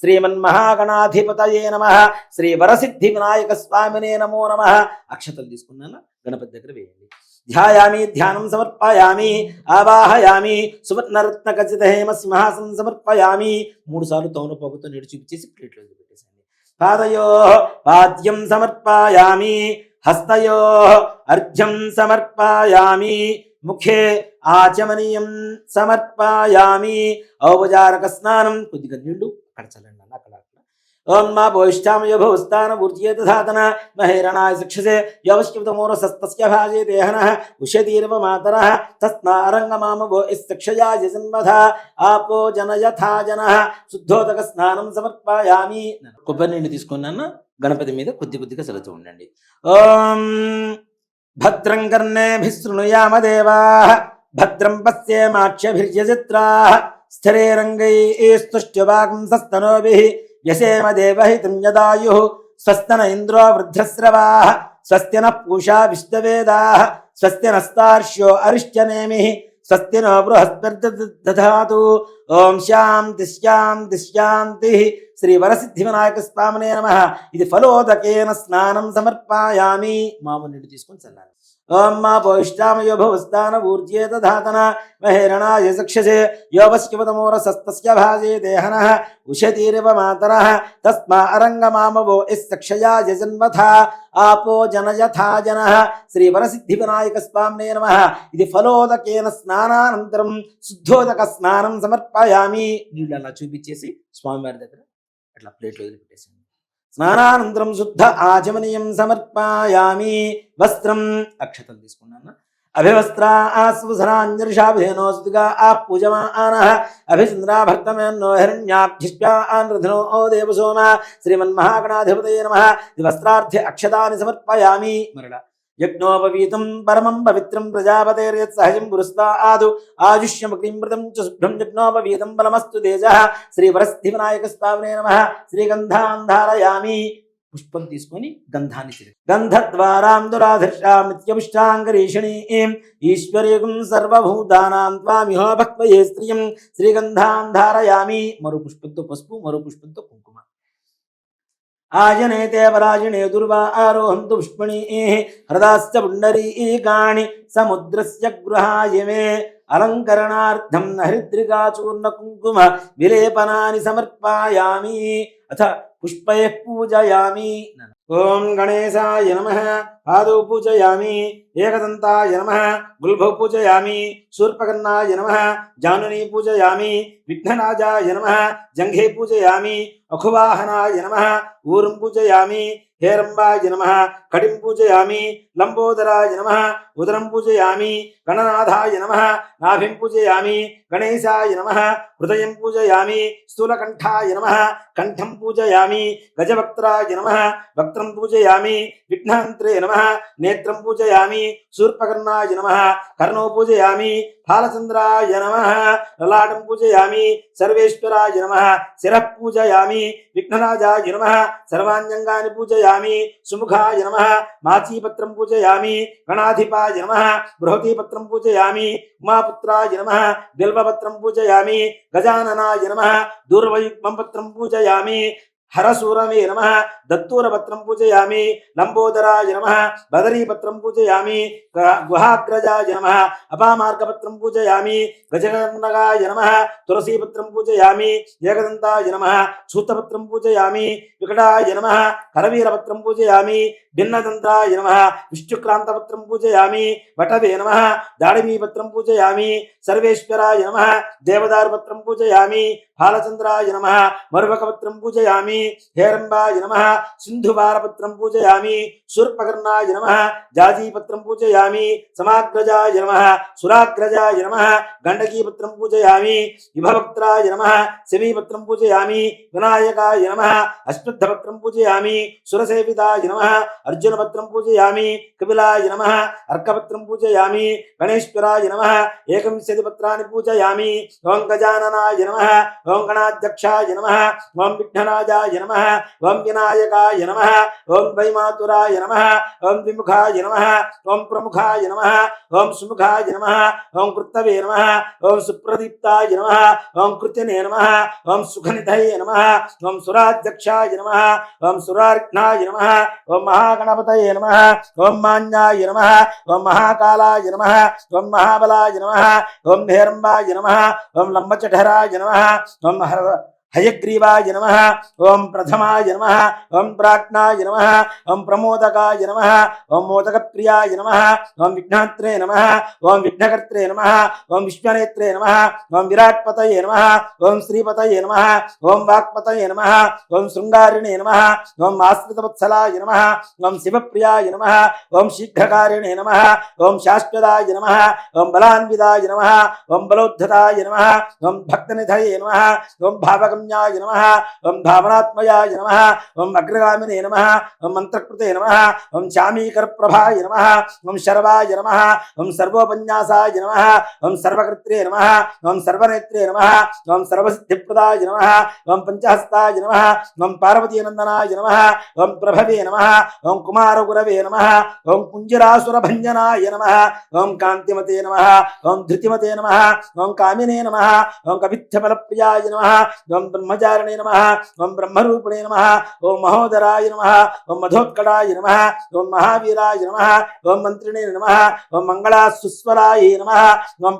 శ్రీమన్మహాగణాధిపతయే నమః. శ్రీ వరసిద్ధి వినాయక స్వామినే నమో నమః. అక్షతలు తీసుకున్నాను, గణపతి దగ్గర వేయండి. ధ్యాయామి, ధ్యానం సమర్పయామి, ఆవాహయామి, సువర్ణరత్న ఖచ్చిత హేమ సింహాసనం సమర్పయామి. 3 సార్లు తౌనపోగుతో నీడు చూపించేసి ప్లేట్లో పెట్టేసండి. పాదయో పాద్యం సమర్పయామి, హస్తయో అర్ఘ్యం సమర్పయామి, ముఖే ఆచమనీయం సమర్పయామి. ఔపచారక స్నానం, కొద్దిగా నీళ్లు అక్కడ చల్లండి అన్న, అక్కడ. ఓం మా భోయిష్టామయ భవస్థాన ఊర్జేత ధాతన మహేరణాయ శిక్షసే యవశ్యతమోరసస్తస్య భాజే దేహనః ఉషతీర్వ మాతరః తస్మారంగమామ భో శిక్షయా జన్మధ ఆపో జనయథా జనః. శుద్ధోదక స్నానం సమర్పయామి. కొబ్బరి నీళ్ళు తీసుకున్నాను, గణపతి మీద కొద్దిగా చల్లుతూ ఉండండి. ఓం భద్రం కర్ణేభిः శృణుయామ దేవాః, భద్రం పశ్యేమాక్షభిర్యజత్రాః, స్థిరైరంగైః స్తుష్ట్యవాగుంసస్తనోభిः యసేమ దేవహితం యదాయుః. స్వస్తిన ఇంద్రో వృద్ధశ్రవాః, స్వస్తి నః పూషా విశ్వవేదాః, స్వస్తి నస్తార్క్ష్యో అరిష్ట్యనేమిః, స్వస్తి నో బృహస్పతిర్దధాతు. ఓం శాంతి శాంతి శాంతి. శ్రీ వరసిద్ధి వినాయక స్వామినే నమః. ఇది ఫలోదకేన స్నానం సమర్పయామి. మామూలు నీళ్ళు తీసుకొని చల్లాలి. ఓం మా భోయిష్టామయో భవస్థాన ఊర్జేత ధాతన మహేరణాయ చక్షసే యోవస్యవతమోరసస్తస్య భాజే దేహనః ఉషతీరివ మాతరః తస్మా అరంగమామవో యక్షయా జన్మథ ఆపో జనయథా జనః. శ్రీ వరసిద్ధి వినాయక స్వామినే నమః. ఇది ఫలోదకేన స్నానానంతరం శుద్ధోదక స్నానం సమర్పయామి. నీళ్ళు అలా చూపించేసి స్వామివారి దగ్గర అట్లా ప్లేట్లో వదిలిపెట్టేసింది. స్నానానంతరం శుద్ధ ఆచమనీయం సమర్పయామి. వస్త్రం, అక్షతలు తీసుకున్నాను. అభివస్త్రా ఆస్వసరాంజర్షాభేనో సుతిగా పూజమానః అభిచంద్రాభర్తమేన్నో హిరణ్యాభ్యుష్ట్యాన్ రథనో ఓ దేవసోమ. శ్రీమన్మహాగణాధిపతయే నమః. ఇది వస్త్రార్థ్య అక్షతాని సమర్పయామి. మరణ యజ్ఞోపవీతం పరమం పవిత్రం ప్రజాపతేర్యత్ సహజం పురస్తాదు ఆయుష్యమగ్నిమృతం చ శుభ్రం యజ్ఞోపవీతం బలమస్తు తేజః. శ్రీ వరసిద్ధి వినాయక స్వామినే నమః. శ్రీగంధాన్ ధారయామి. పుష్పం తీసుకొని గంధాన్ని చిరు గంధద్వారాం దురాధర్షాం నిత్యపుష్టాంగరీషణీం ఈశ్వరీయం సర్వభూతానాం త్వామిహో భక్వయే స్త్రియం. శ్రీగంధాన్ ధారయామి. మరో పుష్పంతో పసుపు, మరో పుష్పంతో కుంకుమ. ఆజనే దేవరాజనే దుర్వా ఆరోహంతు పుష్పణీ హృదాశ్చ పుండరీకాణి సముద్రస్య గృహాయమే. అలంకరణార్థం హరిద్రికాచూర్ణ కుంకుమ విలేపనాని సమర్పయామి. అథ పుష్పైః పూజయామి. ఓం గణేశాయ నమః. పాదౌ పూజయామి. ఏకదంతాయ నమః. గుల్భౌ పూజయామి. శూర్పకర్ణాయ నమః. జానునీ పూజయామి. విఘ్నరాజాయ నమః. జంఘే పూజయామి. అఖువాహనాయ నమః. ఊరం పూజయామి. హేరంబాయ నమః. కడిం పూజయామి. లంబోదరాయ నమః. ఉదరం పూజయామి. గణనాథాయ నమః. నాభిం పూజయామి. గణేశాయ నమః. హృదయం పూజయామి. స్థూలకంఠాయ నమః. కంఠం పూజయామి. గజవక్త్రాయ నమః. వక్త్రం పూజయామి. విఘ్నహంత్రే నమః. నేత్రం పూజయామి. శూర్పకర్ణాయ నమః. కర్ణో పూజయామి. ఫాలచంద్రాయ నమః. లలాటం పూజయామి. సర్వేశ్వరాయ నమః. శిరః పూజయామి. విఘ్నరాజాయ నమః. సర్వాణ్యంగాని పూజయామి. సుముఖాయ నమః. మాచీపత్రం పూజయామి. గణాధిపాయ నమః. బృహతీపత్రం పూజయామి. ఉమాపుత్రాయ నమః. బిల్వపత్రం పూజయామి. గజాననాయ నమః. దూర్వయుగ్మం పత్రం పూజయామి. హరసూరమే నమః. దత్తూరపత్రం పూజయామి. లంబోదరాయ నమః. బదరీపత్రం పూజయామి. గుహాగ్రజాయ నమః. అపామార్గపత్రం పూజయామి. గజకర్ణగాయ నమః. తులసీపత్రం పూజయామి. ఏకదంతాయ నమః. సూతపత్రం పూజయామి. వికటాయ నమః. కరవీరపత్రం పూజయామి. భిన్నదంతాయ నమః. విష్ణుక్రాంతపత్రం పూజయామి. వటవే నమః. దాడిమీపత్రం పూజయామి. సర్వేశ్వరాయ నమః. దేవదారుపత్రం పూజయామి. ఫాలచంద్రాయ నమః. మరువకపత్రం పూజయామి. హేరంబాయ నమః. సింధువారపత్రం పూజయామి. శూర్పకర్ణాయ నమః. జాజీపత్రం పూజయామి. సమాగ్రజాయ నమః. సురాగ్రజాయ నమః. గండకీపత్రం పూజయామి. విభవక్త్రాయ నమః. శమీపత్రం పూజయామి. వినాయకాయ నమః. అశ్వత్థపత్రం పూజయామి. సురసేవితాయ నమః. అర్జునపత్రం పూజయామి. కపిలాయ నమః. అర్కపత్రం పూజయామి. గణేశ్వరాయ నమః. ఏకవింశతిపత్రాన్ని పూజయామి. ఓం గజాననాయ నమః. ఓం గణాధ్యక్షాయ నమః. ఓం విఘ్నరాజాయ नमः ओम विनायकाय नमः ओम वैमातुराय नमः ओम विमुखाय नमः ओम प्रमुखाय नमः ओम सुमुखाय नमः ओम कृत्तवे नमः ओम सुप्रदीप्ताय नमः ओम कृत्यने नमः ओम सुखनिधये नमः ओम सुराध्यक्षाय नमः ओम सुरार्घ्नाय नमः ओम महागणपतये नमः ओम मान्याय नमः ओम महाकालाय नमः ओम महाबलाय नमः ओम हेरम्बाय नमः ओम लंबचठराय नमः ओम हयग्रीवाय नमः ओम प्रथमाय नमः ओम प्राज्ञाय नमः ओम प्रमोदकाय नमः ओम मोदकप्रियाय नमः ओम विघ्नात्रे नमः ओम विघ्नकर्त्रे नमः ओम विश्वनेत्रे नमः ओम विराट्पतये नमः ओम श्रीपतये नमः ओम वाक्पतये नमः ओम शृंगारिणे नमः ओम आश्रितवत्सलाय नमः ओम शिवप्रियाय नमः ओम शीघ्रकारिणे नमः ओम शाश्वताय नमः ओम बलान्विताय नमः ओम बलोद्धताय नमः ओम भक्तनिधये नमः ओम भावक नमः ओम भावनात्मयाय नमः ओम अग्रगामिने नमः ओम मंत्रकृते नमः ओम श्यामीकर प्रभाय नमः ओम शर्वाय नमः ओम सर्वोपन्यासाय नमः ओम सर्वकर्त्रे नमः ओम सर्वनेत्रे नमः ओम सर्वसिद्धिप्रदाय नमः ओम पंचहस्ताय नमः ओम पार्वतीनंदनाय नमः ओम प्रभवे नमः ओम कुमारगुरवे नमः ओम कुंजरासुरभंजनाय नमः ओम कांतिमते नमः ओम धृतिमते नमः ओम कामिने नमः ओम कवित्थफलप्रियाय नमः ओम ब्रह्मचारिणे नमः ओम ब्रह्मरूपिणे नमः ओम महोदराय नमः ओम मधोत्कटाय नमः ओम महावीराय नमः ओम मंत्रिणे नमः ओम मंगलासुस्वराय नमः ओम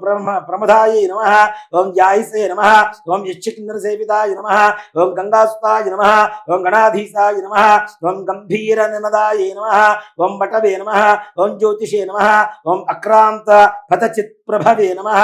प्रमदाय नमः ओम जायसे नमः ओम यक्षकिन्नरसेविताय नमः ओम गंगासुताय नमः ओम गणाधीशाय नमः ओम गंभीरनिनदाय नमः ओम बटवे नमः ओम ज्योतिषे नमः ओम अक्रांत पथचित् प्रभवे नमः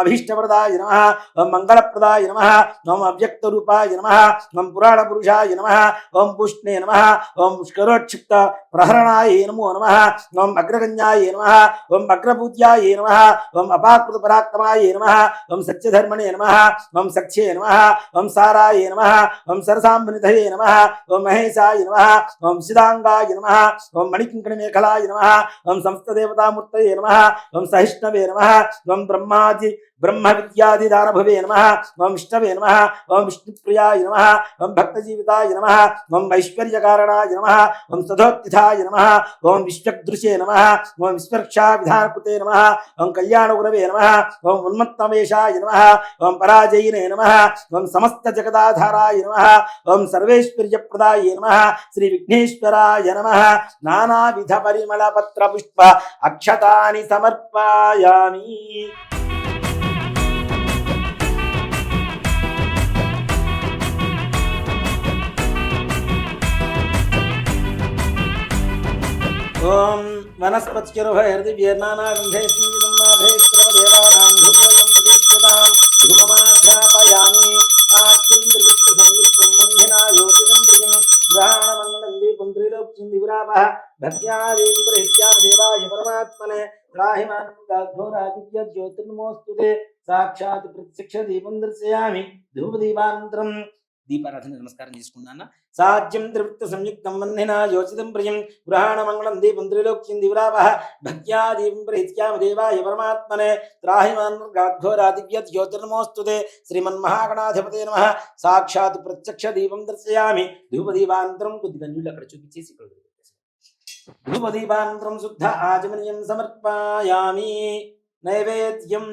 अभीष्टप्रदाय नमः ओम मंगलप्रदाय नमः ओम अव्यक्त रूपाय नमः ओम पुराण पुरुषाय नमः ओम पुष्णे नमः ओम पुष्करोक्षिप्त प्रहरणाय नमो नमः ओम अग्रगण्याय नमः ओम अग्रपूज्याय नमः ओम अपाकृत पराक्रमाय नमः ओम सत्यधर्मणे नमः ओम सख्ये नमः ओम साराय नमः ओम सरसाम्बनिधये नमः ओम महेशाय नमः ओम सिदांगाय नमः ओम मणिकिंकणमेखलाय नमः ओम समस्तदेवतामूर्तये नमः ओम सहिष्णवे नमः ओम ब्रह्मादि ब्रह्म विद्यादिदानभवे नमः ओम विष्णवे नमः ओम विष्णुप्रियाय नमः ओम भक्तजीविताय नमः ओम ऐश्वर्यकारणाय नमः ओम सदोत्थिताय नमः ओम विश्वदृशे नमः ओम विस्पर्क्षा विधानकृते नमः ओम कल्याणगुरवे नमः ओम उन्मत्तमेशाय नमः ओम पराजयिने नमः ओम समस्त जगदाधाराय नमः ओम सर्वेश्वर्यप्रदाय नमः श्री विघ्नेश्वराय नमः नानाविध परिमल पत्र पुष्प अक्षतानि समर्पयामि। ओम वनस्पतिर्भयर्दिव्यर्नानागन्धे संयुतमाभेश्वरदेवानां धूपोऽयं प्रदीप्यतां धूपमाध्यापयामि साक्षिन्द्रवित्तसंयुक्तं वह्निना योजितं प्रियं ग्रहाणमङ्गलं दीपं त्रिलोक्यं दिविरापः भक्त्यादीन्द्रहित्या देवाय परमात्मने त्राहि मां घोरादित्य ज्योतिर्नमोऽस्तु ते साक्षात् प्रत्यक्ष दीपं दर्शयामि धूपदीपानन्तरं దీపారాధన నమస్కారం చేసుకున్నాను సాధ్యం త్రివృత్త సంయుక్తం వన్నినా యోచితం ప్రియం గృహాణమంగళం దీపం త్రిలోక్యం దివిరాపః భక్త్యా దీపం ప్రహిత్యామి దేవాయ పరమాత్మనే త్రాహిమాన్ఘోరాదివ్యత్ జ్యోతిర్నమోస్తుతే శ్రీమన్మహాగణాధిపతే నమః సాక్షాత్ ప్రత్యక్ష దీపం దర్శయామి ధూపదీపానంతరం కొద్దిగా నీళ్ళు అక్కడ చూపించేసి ఇక్కడ ధూపదీపానంతరం శుద్ధ ఆచమనీయం సమర్పయామి నైవేద్యం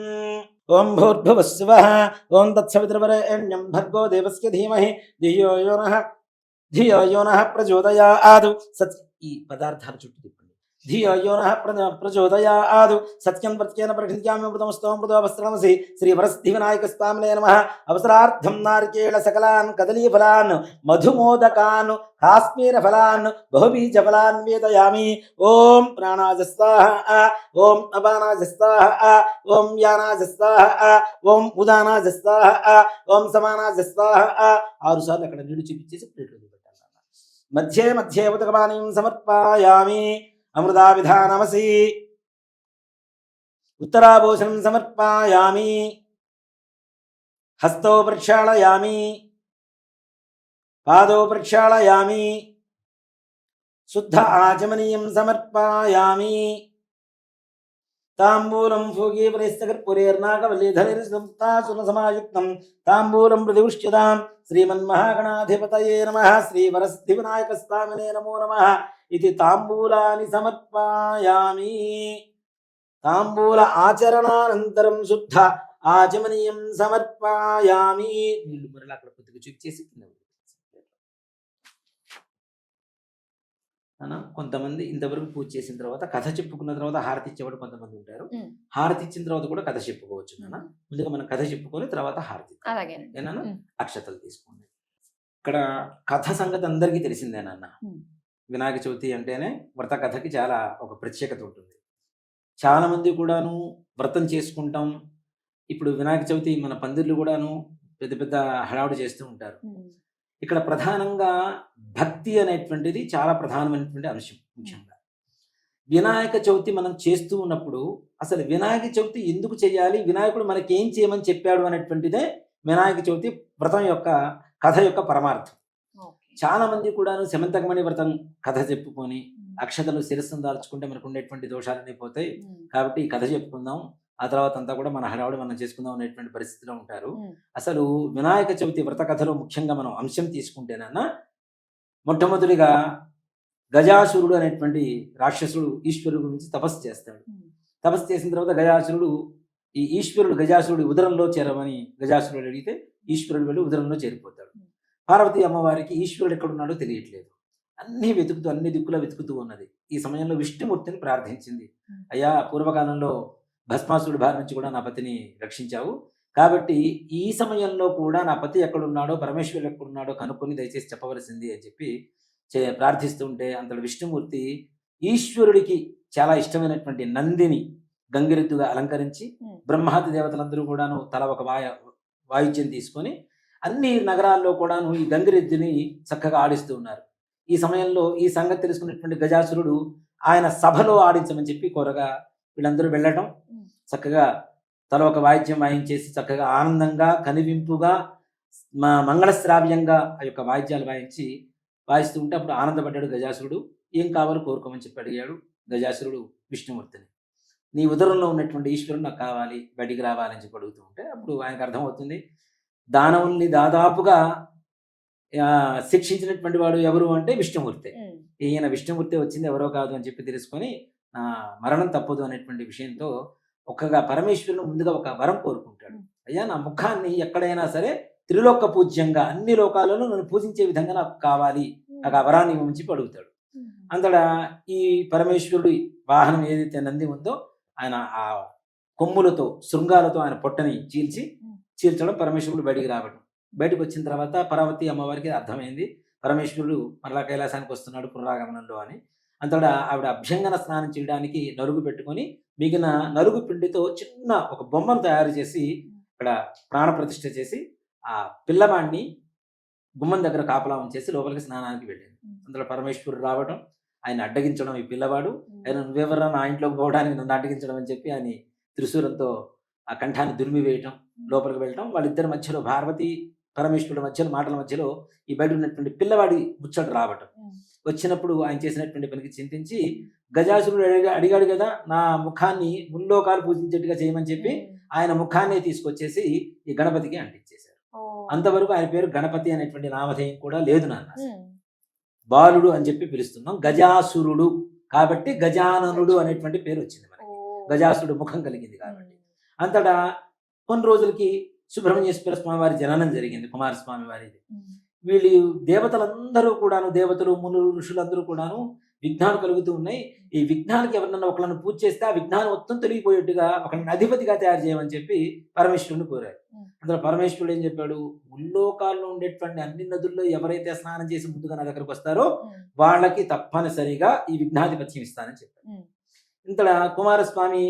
ओम भूर्भुवस्सुवः ओम तत्सवितुर्वरेण्यं भर्गो देवस्य धीमहि धियो यो नः प्रचोदयात् सत् ఈ పదార్థాల చుట్టూ తిప్పండి ధియో యో నః ప్రచోదయాत् సత్యం ప్రత్యేన ప్రకృత్యామి అమృతమస్తోం మృతోపస్త్రమసి శ్రీ వరసిద్ధి వినాయక స్వామినే నమః అవసరార్థం నారికేళ సకలాన్ కదలీ ఫలాన్ మధుమోదకాన్ కాశ్మీర ఫలాన్ బహుబీజ ఫలాన్ వేదయామి ఓం ప్రాణాయ స్వాహ ఓం అపానాయ స్వాహ ఓం యానాయ స్వాహ ఓం ఉదానాయ స్వాహ ఓం సమానాయ స్వాహ 6 సార్లు అక్కడ నీళ్లు చూపించేసి ప్లేట్లో పెట్టాలి మధ్యే మధ్యే ఉదకపానీయం సమర్పయామి అమృతావిధానమసి उत्तराभूषणं समर्पयामि हस्तौ प्रक्षालयामि पादौ प्रक्षालयामि शुद्ध आचमनीयं समर्पयामि తాంబూలం భోగీపరిస్తకర్పురేర్నాగవల్లీధరైర్సమాయుక్తం తాంబూలం ప్రతివృష్యతాం శ్రీమన్మహాగణాధిపతయే నమః శ్రీవరసిద్ధివినాయకస్వామినే నమో నమః ఇది తాంబూలాని సమర్పయామి. తాంబూల ఆచరణానంతరం శుద్ధ ఆచమనీయం సమర్పయామి. నీళ్ళు మరలా అక్కడ కొద్దిగా చూపించేసి కొంతమంది ఇంతవరకు పూజ చేసిన తర్వాత కథ చెప్పుకున్న తర్వాత హారతి ఇచ్చేవాడు కొంతమంది ఉంటారు. హారతి ఇచ్చిన తర్వాత కూడా కథ చెప్పుకోవచ్చు నాన్న. ముందుగా మనం కథ చెప్పుకొని తర్వాత హారతి ఏనా అక్షతలు తీసుకోండి. ఇక్కడ కథ సంగతి అందరికీ తెలిసిందేనన్న. వినాయక చవితి అంటేనే వ్రత కథకి చాలా ఒక ప్రత్యేకత ఉంటుంది. చాలా మంది కూడాను వ్రతం చేసుకుంటాం. ఇప్పుడు వినాయక చవితి మన పందిర్లు కూడాను పెద్ద పెద్ద హడావుడి చేస్తూ ఉంటారు. ఇక్కడ ప్రధానంగా భక్తి అనేటువంటిది చాలా ప్రధానమైనటువంటి అంశం. ముఖ్యంగా వినాయక చవితి మనం చేస్తూ ఉన్నప్పుడు అసలు వినాయక చవితి ఎందుకు చేయాలి, వినాయకుడు మనకి ఏం చేయమని చెప్పాడు అనేటువంటిదే వినాయక చవితి వ్రతం యొక్క కథ యొక్క పరమార్థం. చాలా మంది కూడాను శమంతకమణి వ్రతం కథ చెప్పుకొని అక్షతలు శిరస్సును దాల్చుకుంటే మనకు ఉండేటువంటి దోషాలన్నీ పోతాయి కాబట్టి ఈ కథ చెప్పుకుందాం, ఆ తర్వాత అంతా కూడా మన హడావుడి మనం చేసుకుందాం అనేటువంటి పరిస్థితిలో ఉంటారు. అసలు వినాయక చవితి వ్రత కథలో ముఖ్యంగా మనం అంశం తీసుకుంటేనన్నా మొట్టమొదటిగా గజాసురుడు అనేటువంటి రాక్షసుడు ఈశ్వరుడు గురించి తపస్సు చేస్తాడు. తపస్సు చేసిన తర్వాత గజాసురుడు ఈ ఈశ్వరుడు గజాసురుడి ఉదరంలో చేరమని గజాసురుడు అడిగితే ఈశ్వరుడు వెళ్ళి ఉదరంలో చేరిపోతాడు. పార్వతీ అమ్మవారికి ఈశ్వరుడు ఎక్కడున్నాడో తెలియట్లేదు. అన్ని దిక్కులా వెతుకుతూ ఉన్నది. ఈ సమయంలో విష్ణుమూర్తిని ప్రార్థించింది. అయ్యా, పూర్వకాలంలో భస్మాసురుడి బారి నుంచి కూడా నా పతిని రక్షించావు, కాబట్టి ఈ సమయంలో కూడా నా పతి ఎక్కడున్నాడో పరమేశ్వరుడు ఎక్కడున్నాడో కనుక్కొని దయచేసి చెప్పవలసింది అని చెప్పి ప్రార్థిస్తుంటే అంతలో విష్ణుమూర్తి ఈశ్వరుడికి చాలా ఇష్టమైనటువంటి నందిని గంగిరెద్దుగా అలంకరించి బ్రహ్మాది దేవతలందరూ కూడాను తల ఒక వాయిద్యం తీసుకొని అన్ని నగరాల్లో కూడాను ఈ గంగిరెద్దుని చక్కగా ఆడిస్తూ ఉన్నారు. ఈ సమయంలో ఈ సంగతి తెలుసుకున్నటువంటి గజాసురుడు ఆయన సభలో ఆడించమని చెప్పి కోరగా వీళ్ళందరూ వెళ్ళటం, చక్కగా తల ఒక వాయిద్యం వాయించేసి చక్కగా ఆనందంగా కనివింపుగా మంగళశ్రావ్యంగా ఆ యొక్క వాయిద్యాలు వాయిస్తూ ఉంటే అప్పుడు ఆనందపడ్డాడు గజాసురుడు. ఏం కావాలో కోరుకోమని చెప్పి అడిగాడు గజాసురుడు విష్ణుమూర్తిని. నీ ఉదరంలో ఉన్నటువంటి ఈశ్వరుడు నాకు కావాలి, బయటికి రావాలని చెప్పి అడుగుతూ ఉంటే అప్పుడు ఆయనకు అర్థమవుతుంది దానవుల్ని దాదాపుగా శిక్షించినటువంటి వాడు ఎవరు అంటే విష్ణుమూర్తి. ఈయన విష్ణుమూర్తి వచ్చింది ఎవరో కాదు అని చెప్పి తెలుసుకొని మరణం తప్పదు అనేటువంటి విషయంతో ఒక్కగా పరమేశ్వరుని ముందుగా ఒక వరం కోరుకుంటాడు. అయ్యా, నా ముఖాన్ని ఎక్కడైనా సరే త్రిలోక పూజ్యంగా అన్ని లోకాలను నన్ను పూజించే విధంగా నాకు కావాలి, నాకు ఆ వరాన్ని ఇవ్వమని చెప్పి అడుగుతాడు. అంతటా ఈ పరమేశ్వరుడి వాహనం ఏదైతే నంది ఉందో ఆయన ఆ కొమ్ములతో శృంగాలతో ఆయన పొట్టని చీల్చడం, పరమేశ్వరుడు బయటికి రావడం. బయటకు వచ్చిన తర్వాత పార్వతీ అమ్మవారికి అర్థమైంది పరమేశ్వరుడు మరలా కైలాసానికి వస్తున్నాడు పునరాగమనంలో అని. అంతటా ఆవిడ అభ్యంగన స్నానం చేయడానికి నలుగు పెట్టుకొని మిగిలిన నలుగు పిండితో చిన్న ఒక బొమ్మను తయారు చేసి అక్కడ ప్రాణప్రతిష్ఠ చేసి ఆ పిల్లవాడిని గుమ్మం దగ్గర కాపలా ఉంచేసి లోపలికి స్నానానికి వెళ్ళింది. అందులో పరమేశ్వరుడు రావడం, ఆయన అడ్డగించడం, ఈ పిల్లవాడు ఆయన నువ్వెవరా నా ఇంట్లోకి పోవడానికి నన్ను అడ్డగించడం అని చెప్పి ఆయన త్రిశూలంతో ఆ కంఠాన్ని దుర్మి వేయటం, లోపలికి వెళ్ళటం. వాళ్ళిద్దరి మధ్యలో పార్వతీ పరమేశ్వరుడు మధ్యలో మాటల మధ్యలో ఈ బయట ఉన్నటువంటి పిల్లవాడి ముచ్చట రావటం. వచ్చినప్పుడు ఆయన చేసినటువంటి పనికి చింతించి గజాసురుడు అడిగాడు కదా నా ముఖాన్ని ముల్లోకాలు పూజించేట్టుగా చేయమని చెప్పి ఆయన ముఖాన్ని తీసుకొచ్చేసి ఈ గణపతికి అంటించేశారు. అంతవరకు ఆయన పేరు గణపతి అనేటువంటి నామధేయం కూడా లేదు నాన్న. బాలుడు అని చెప్పి పిలుస్తున్నాం. గజాసురుడు కాబట్టి గజాననుడు అనేటువంటి పేరు వచ్చింది మనకి. గజాసురుడు ముఖం కలిగింది కాబట్టి. అంతటా కొన్ని రోజులకి సుబ్రహ్మణ్యేశ్వర స్వామి వారి జననం జరిగింది, కుమారస్వామి వారిది. వీళ్ళు దేవతలందరూ కూడాను, దేవతలు మునులు ఋషులందరూ కూడాను విఘ్నాలు కలుగుతూ ఉన్నాయి. ఈ విఘ్నాలకి ఎవరినన్నా ఒకళ్ళని పూజ చేస్తే ఆ విఘ్నాలు మొత్తం తొలగిపోయేట్టుగా ఒకళ్ళని అధిపతిగా తయారు చేయమని చెప్పి పరమేశ్వరుని కోరారు. అందులో పరమేశ్వరుడు ఏం చెప్పాడు, ముల్లోకాల్లో ఉండేటువంటి అన్ని నదుల్లో ఎవరైతే స్నానం చేసి ముందుగా నా దగ్గరకు వస్తారో వాళ్ళకి తప్పనిసరిగా ఈ విఘ్నాధిపత్యం ఇస్తానని చెప్పాడు. ఇంతటా కుమారస్వామి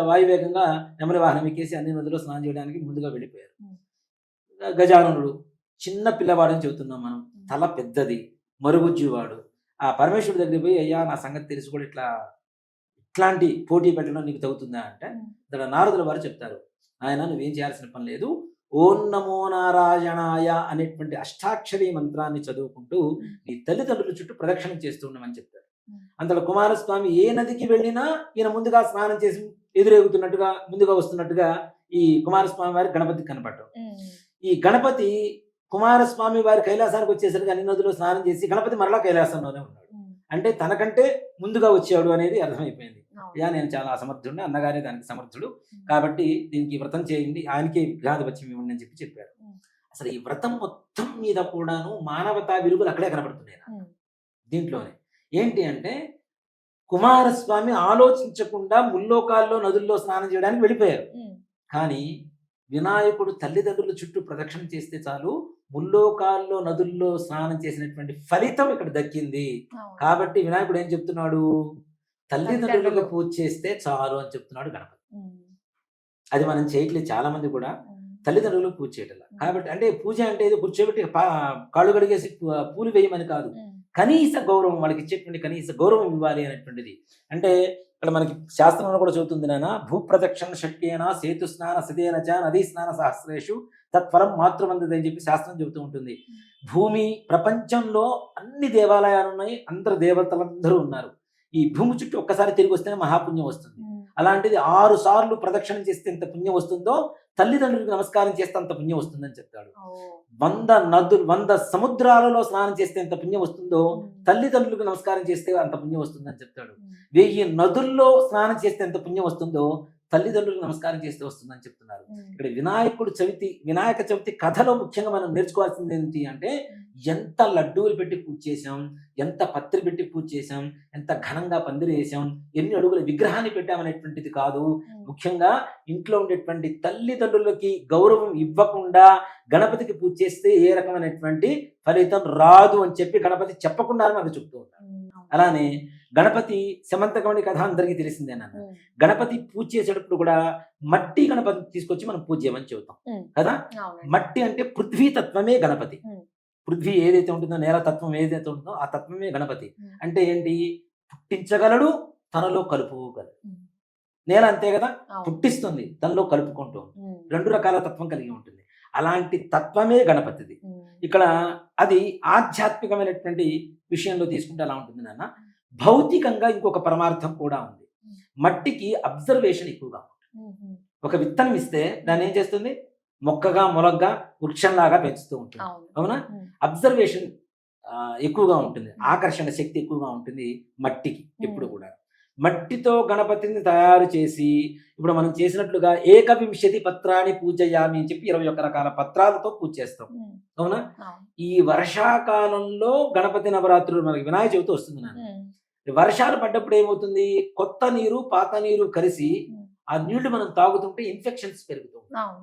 వాయువేగంగా నెమలి వాహనం ఎక్కేసి అన్ని నదుల్లో స్నానం చేయడానికి ముందుగా వెళ్ళిపోయారు. గజాననుడు చిన్న పిల్లవాడని చెబుతున్నాం మనం, తల పెద్దది, మరుగుజ్జువాడు. ఆ పరమేశ్వరుడి దగ్గరికి పోయి అయ్యా నా సంగతి తెలిసి కూడా ఇట్లాంటి పోటీ పెట్టడం నీకు తగ్గుతుందా అంటే ఇక్కడ నారదుల వారు చెప్తారు, ఆయన నువ్వేం చేయాల్సిన పని లేదు, ఓం నమో నారాయణాయ అనేటువంటి అష్టాక్షరి మంత్రాన్ని చదువుకుంటూ నీ తల్లిదండ్రుల చుట్టూ ప్రదక్షిణం చేస్తూ ఉండమని చెప్తారు. అంతలో కుమారస్వామి ఏ నదికి వెళ్ళినా ఈయన ముందుగా స్నానం చేసి ఎదురెగుతున్నట్టుగా ముందుగా వస్తున్నట్టుగా ఈ కుమారస్వామి వారి గణపతి కనపడటం. ఈ గణపతి కుమారస్వామి వారి కైలాసానికి వచ్చేసరికి అన్ని నదులు స్నానం చేసి గణపతి మరలా కైలాసంలోనే ఉన్నాడు. అంటే తనకంటే ముందుగా వచ్చాడు అనేది అర్థమైపోయింది. నేను చాలా అసమర్థుడిని, అన్నగారే దానికి సమర్థుడు, కాబట్టి దీనికి వ్రతం చేయండి, ఆయనకే విగ్రహాధిపత్యం ఇవ్వండి అని చెప్పారు. అసలు ఈ వ్రతం మొత్తం మీద కూడాను మానవతా విలువలు అక్కడే కనబడుతున్నాయి దీంట్లోనే. ఏంటి అంటే కుమారస్వామి ఆలోచించకుండా ముల్లోకాల్లో నదుల్లో స్నానం చేయడానికి వెళ్ళిపోయారు. కానీ వినాయకుడు తల్లిదండ్రుల చుట్టూ ప్రదక్షిణ చేస్తే చాలు ముల్లోకాల్లో నదుల్లో స్నానం చేసినటువంటి ఫలితం ఇక్కడ దక్కింది. కాబట్టి వినాయకుడు ఏం చెప్తున్నాడు, తల్లిదండ్రులకు పూజ చేస్తే చాలు అని చెప్తున్నాడు గణపతి. అది మనం చేయట్లేదు, చాలా మంది కూడా తల్లిదండ్రులకు పూజ చేయటం. కాబట్టి అంటే పూజ అంటే ఏదో కూర్చోబెట్టి కాళ్ళు కడిగేసి పూలు వేయమని కాదు, కనీస గౌరవం, వాళ్ళకి ఇచ్చేటువంటి కనీస గౌరవం ఇవ్వాలి అనేటువంటిది. అంటే ఇక్కడ మనకి శాస్త్రంలో కూడా చెబుతుంది నాన్న, భూప్రదక్షిణ శక్యేన సేతు స్నాన సదేన చ నదీ స్నాన సహస్రేషు తత్ఫలం మాతృమందది అని చెప్పి శాస్త్రం చెబుతూ ఉంటుంది. భూమి ప్రపంచంలో అన్ని దేవాలయాలు ఉన్నాయి, అందరు దేవతలందరూ ఉన్నారు. ఈ భూమి చుట్టూ ఒక్కసారి తిరిగి వస్తేనే మహాపుణ్యం వస్తుంది. అలాంటిది 6 సార్లు ప్రదక్షిణం చేస్తే ఎంత పుణ్యం వస్తుందో తల్లిదండ్రులకు నమస్కారం చేస్తే అంత పుణ్యం వస్తుందని చెప్తాడు. 100 సముద్రాలలో స్నానం చేస్తే ఎంత పుణ్యం వస్తుందో తల్లిదండ్రులకు నమస్కారం చేస్తే అంత పుణ్యం వస్తుందని చెప్తాడు. 1000 నదుల్లో స్నానం చేస్తే ఎంత పుణ్యం వస్తుందో తల్లిదండ్రులకు నమస్కారం చేస్తే వస్తుందని చెప్తున్నారు. ఇక్కడ వినాయక చవితి కథలో ముఖ్యంగా మనం నేర్చుకోవాల్సింది ఏంటి అంటే, ఎంత లడ్డూలు పెట్టి పూజ చేసాం, ఎంత పత్రి పెట్టి పూజ చేసాం, ఎంత ఘనంగా పందిరి వేసాం, ఎన్ని అడుగుల విగ్రహాన్ని పెట్టామనేటువంటిది కాదు. ముఖ్యంగా ఇంట్లో ఉండేటువంటి తల్లిదండ్రులకి గౌరవం ఇవ్వకుండా గణపతికి పూజ చేస్తే ఏ రకమైనటువంటి ఫలితం రాదు అని చెప్పి గణపతి చెప్పకుండా మనకు చెప్తూ ఉంటారు. అలానే గణపతి శమంతకమణి కథ అందరికీ తెలిసిందేనన్న. గణపతి పూజ చేసేటప్పుడు కూడా మట్టి గణపతి తీసుకొచ్చి మనం పూజ చేయమని చెబుతాం కదా. మట్టి అంటే పృథ్వీ తత్వమే గణపతి. పృథ్వీ ఏదైతే ఉంటుందో, నేల తత్వం ఏదైతే ఉంటుందో ఆ తత్వమే గణపతి. అంటే ఏంటి, పుట్టించగలడు, తనలో కలుపుకోగలడు. నేల అంతే కదా, పుట్టిస్తుంది, తనలో కలుపుకుంటూ 2 రకాల తత్వం కలిగి ఉంటుంది. అలాంటి తత్వమే గణపతిది. ఇక్కడ అది ఆధ్యాత్మికమైనటువంటి విషయంలో తీసుకుంటే ఎలా ఉంటుంది నాన్న, భౌతికంగా ఇంకొక పరమార్థం కూడా ఉంది. మట్టికి అబ్జర్వేషన్ ఎక్కువగా ఉంటుంది. ఒక విత్తనం ఇస్తే దాన్ని ఏం చేస్తుంది, మొక్కగా మొలగ్గా వృక్షంలాగా పెంచుతూ ఉంటుంది. అవునా, అబ్జర్వేషన్ ఎక్కువగా ఉంటుంది, ఆకర్షణ శక్తి ఎక్కువగా ఉంటుంది మట్టికి ఎప్పుడు కూడా. మట్టితో గణపతిని తయారు చేసి ఇప్పుడు మనం చేసినట్లుగా 21 పత్రాన్ని పూజయామి అని చెప్పి 21 రకాల పత్రాలతో పూజ చేస్తాం. అవునా, ఈ వర్షాకాలంలో గణపతి నవరాత్రులు మనకి వినాయక చవితి వస్తుంది నాన్న. వర్షాలు పడ్డప్పుడు ఏమవుతుంది, కొత్త నీరు పాత నీరు కలిసి ఆ నీళ్లు మనం తాగుతుంటే ఇన్ఫెక్షన్స్ పెరుగుతూ ఉంటాయి.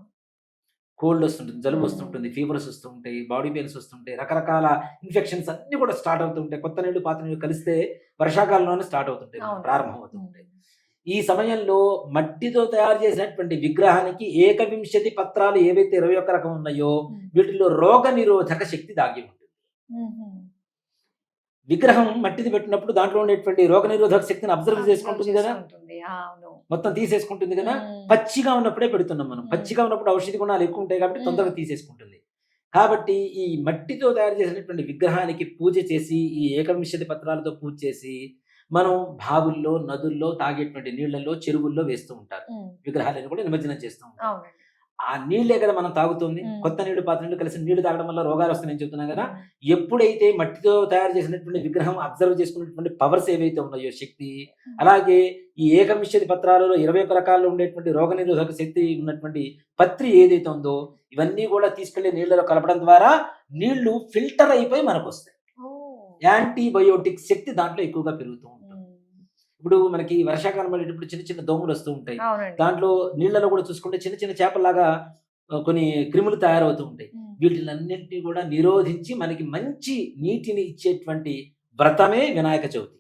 కోల్డ్ వస్తుంటుంది, జలుబు వస్తుంటుంది, ఫీవర్స్ వస్తుంటాయి, బాడీ పెయిన్స్ వస్తుంటాయి, రకరకాల ఇన్ఫెక్షన్స్ అన్ని కూడా స్టార్ట్ అవుతుంటాయి. కొత్త నీళ్లు పాత నీళ్లు కలిస్తే వర్షాకాలంలోనే స్టార్ట్ అవుతుంటాయి, ప్రారంభం అవుతుంటాయి. ఈ సమయంలో మట్టితో తయారు చేసినటువంటి విగ్రహానికి 21 పత్రాలు ఏవైతే 21 రకం ఉన్నాయో వీటిలో రోగ నిరోధక శక్తి దాగి ఉంటుంది. విగ్రహం మట్టిది పెట్టినప్పుడు దాంట్లో ఉండేటువంటి రోగ నిరోధక శక్తిని అబ్జర్వ్ చేసుకుంటుంది కదా, మొత్తం తీసేసుకుంటుంది కదా. పచ్చిగా ఉన్నప్పుడే పెడుతున్నాం మనం, పచ్చిగా ఉన్నప్పుడు ఔషధి గుణాలు ఎక్కువ ఉంటాయి కాబట్టి తొందరగా తీసేసుకుంటుంది. కాబట్టి ఈ మట్టితో తయారు చేసినటువంటి విగ్రహానికి పూజ చేసి ఈ 21 పత్రాలతో పూజ చేసి మనం బావుల్లో, నదుల్లో, తాగేటువంటి నీళ్లలో, చెరువుల్లో వేస్తూ ఉంటారు. విగ్రహాలను కూడా నిమజ్జనం చేస్తూ ఉంటారు. ఆ నీళ్లే కదా మనం తాగుతుంది. కొత్త నీళ్లు పాత నీళ్లు కలిసి నీళ్లు తాగడం వల్ల రోగాలు వస్తాయని చెప్తున్నాం కదా. ఎప్పుడైతే మట్టితో తయారు చేసినటువంటి విగ్రహం అబ్జర్వ్ చేసుకున్నటువంటి పవర్స్ ఏవైతే ఉన్నాయో శక్తి, అలాగే ఈ 21 పత్రాలలో 21 రకాల్లో ఉండేటువంటి రోగ నిరోధక శక్తి ఉన్నటువంటి పత్రి ఏదైతే ఉందో ఇవన్నీ కూడా తీసుకెళ్లి నీళ్లలో కలపడం ద్వారా నీళ్లు ఫిల్టర్ అయిపోయి మనకు వస్తాయి. యాంటీబయోటిక్ శక్తి దాంట్లో ఎక్కువగా పెరుగుతూ ఉంటుంది. ఇప్పుడు మనకి వర్షాకాలం పడేటప్పుడు చిన్న చిన్న దోమలు వస్తూ ఉంటాయి. దాంట్లో నీళ్లలో కూడా చూసుకుంటే చిన్న చిన్న చేపల్లాగా కొన్ని క్రిములు తయారవుతూ ఉంటాయి. వీటిలన్నింటినీ కూడా నిరోధించి మనకి మంచి నీటిని ఇచ్చేటువంటి వ్రతమే వినాయక చవితి.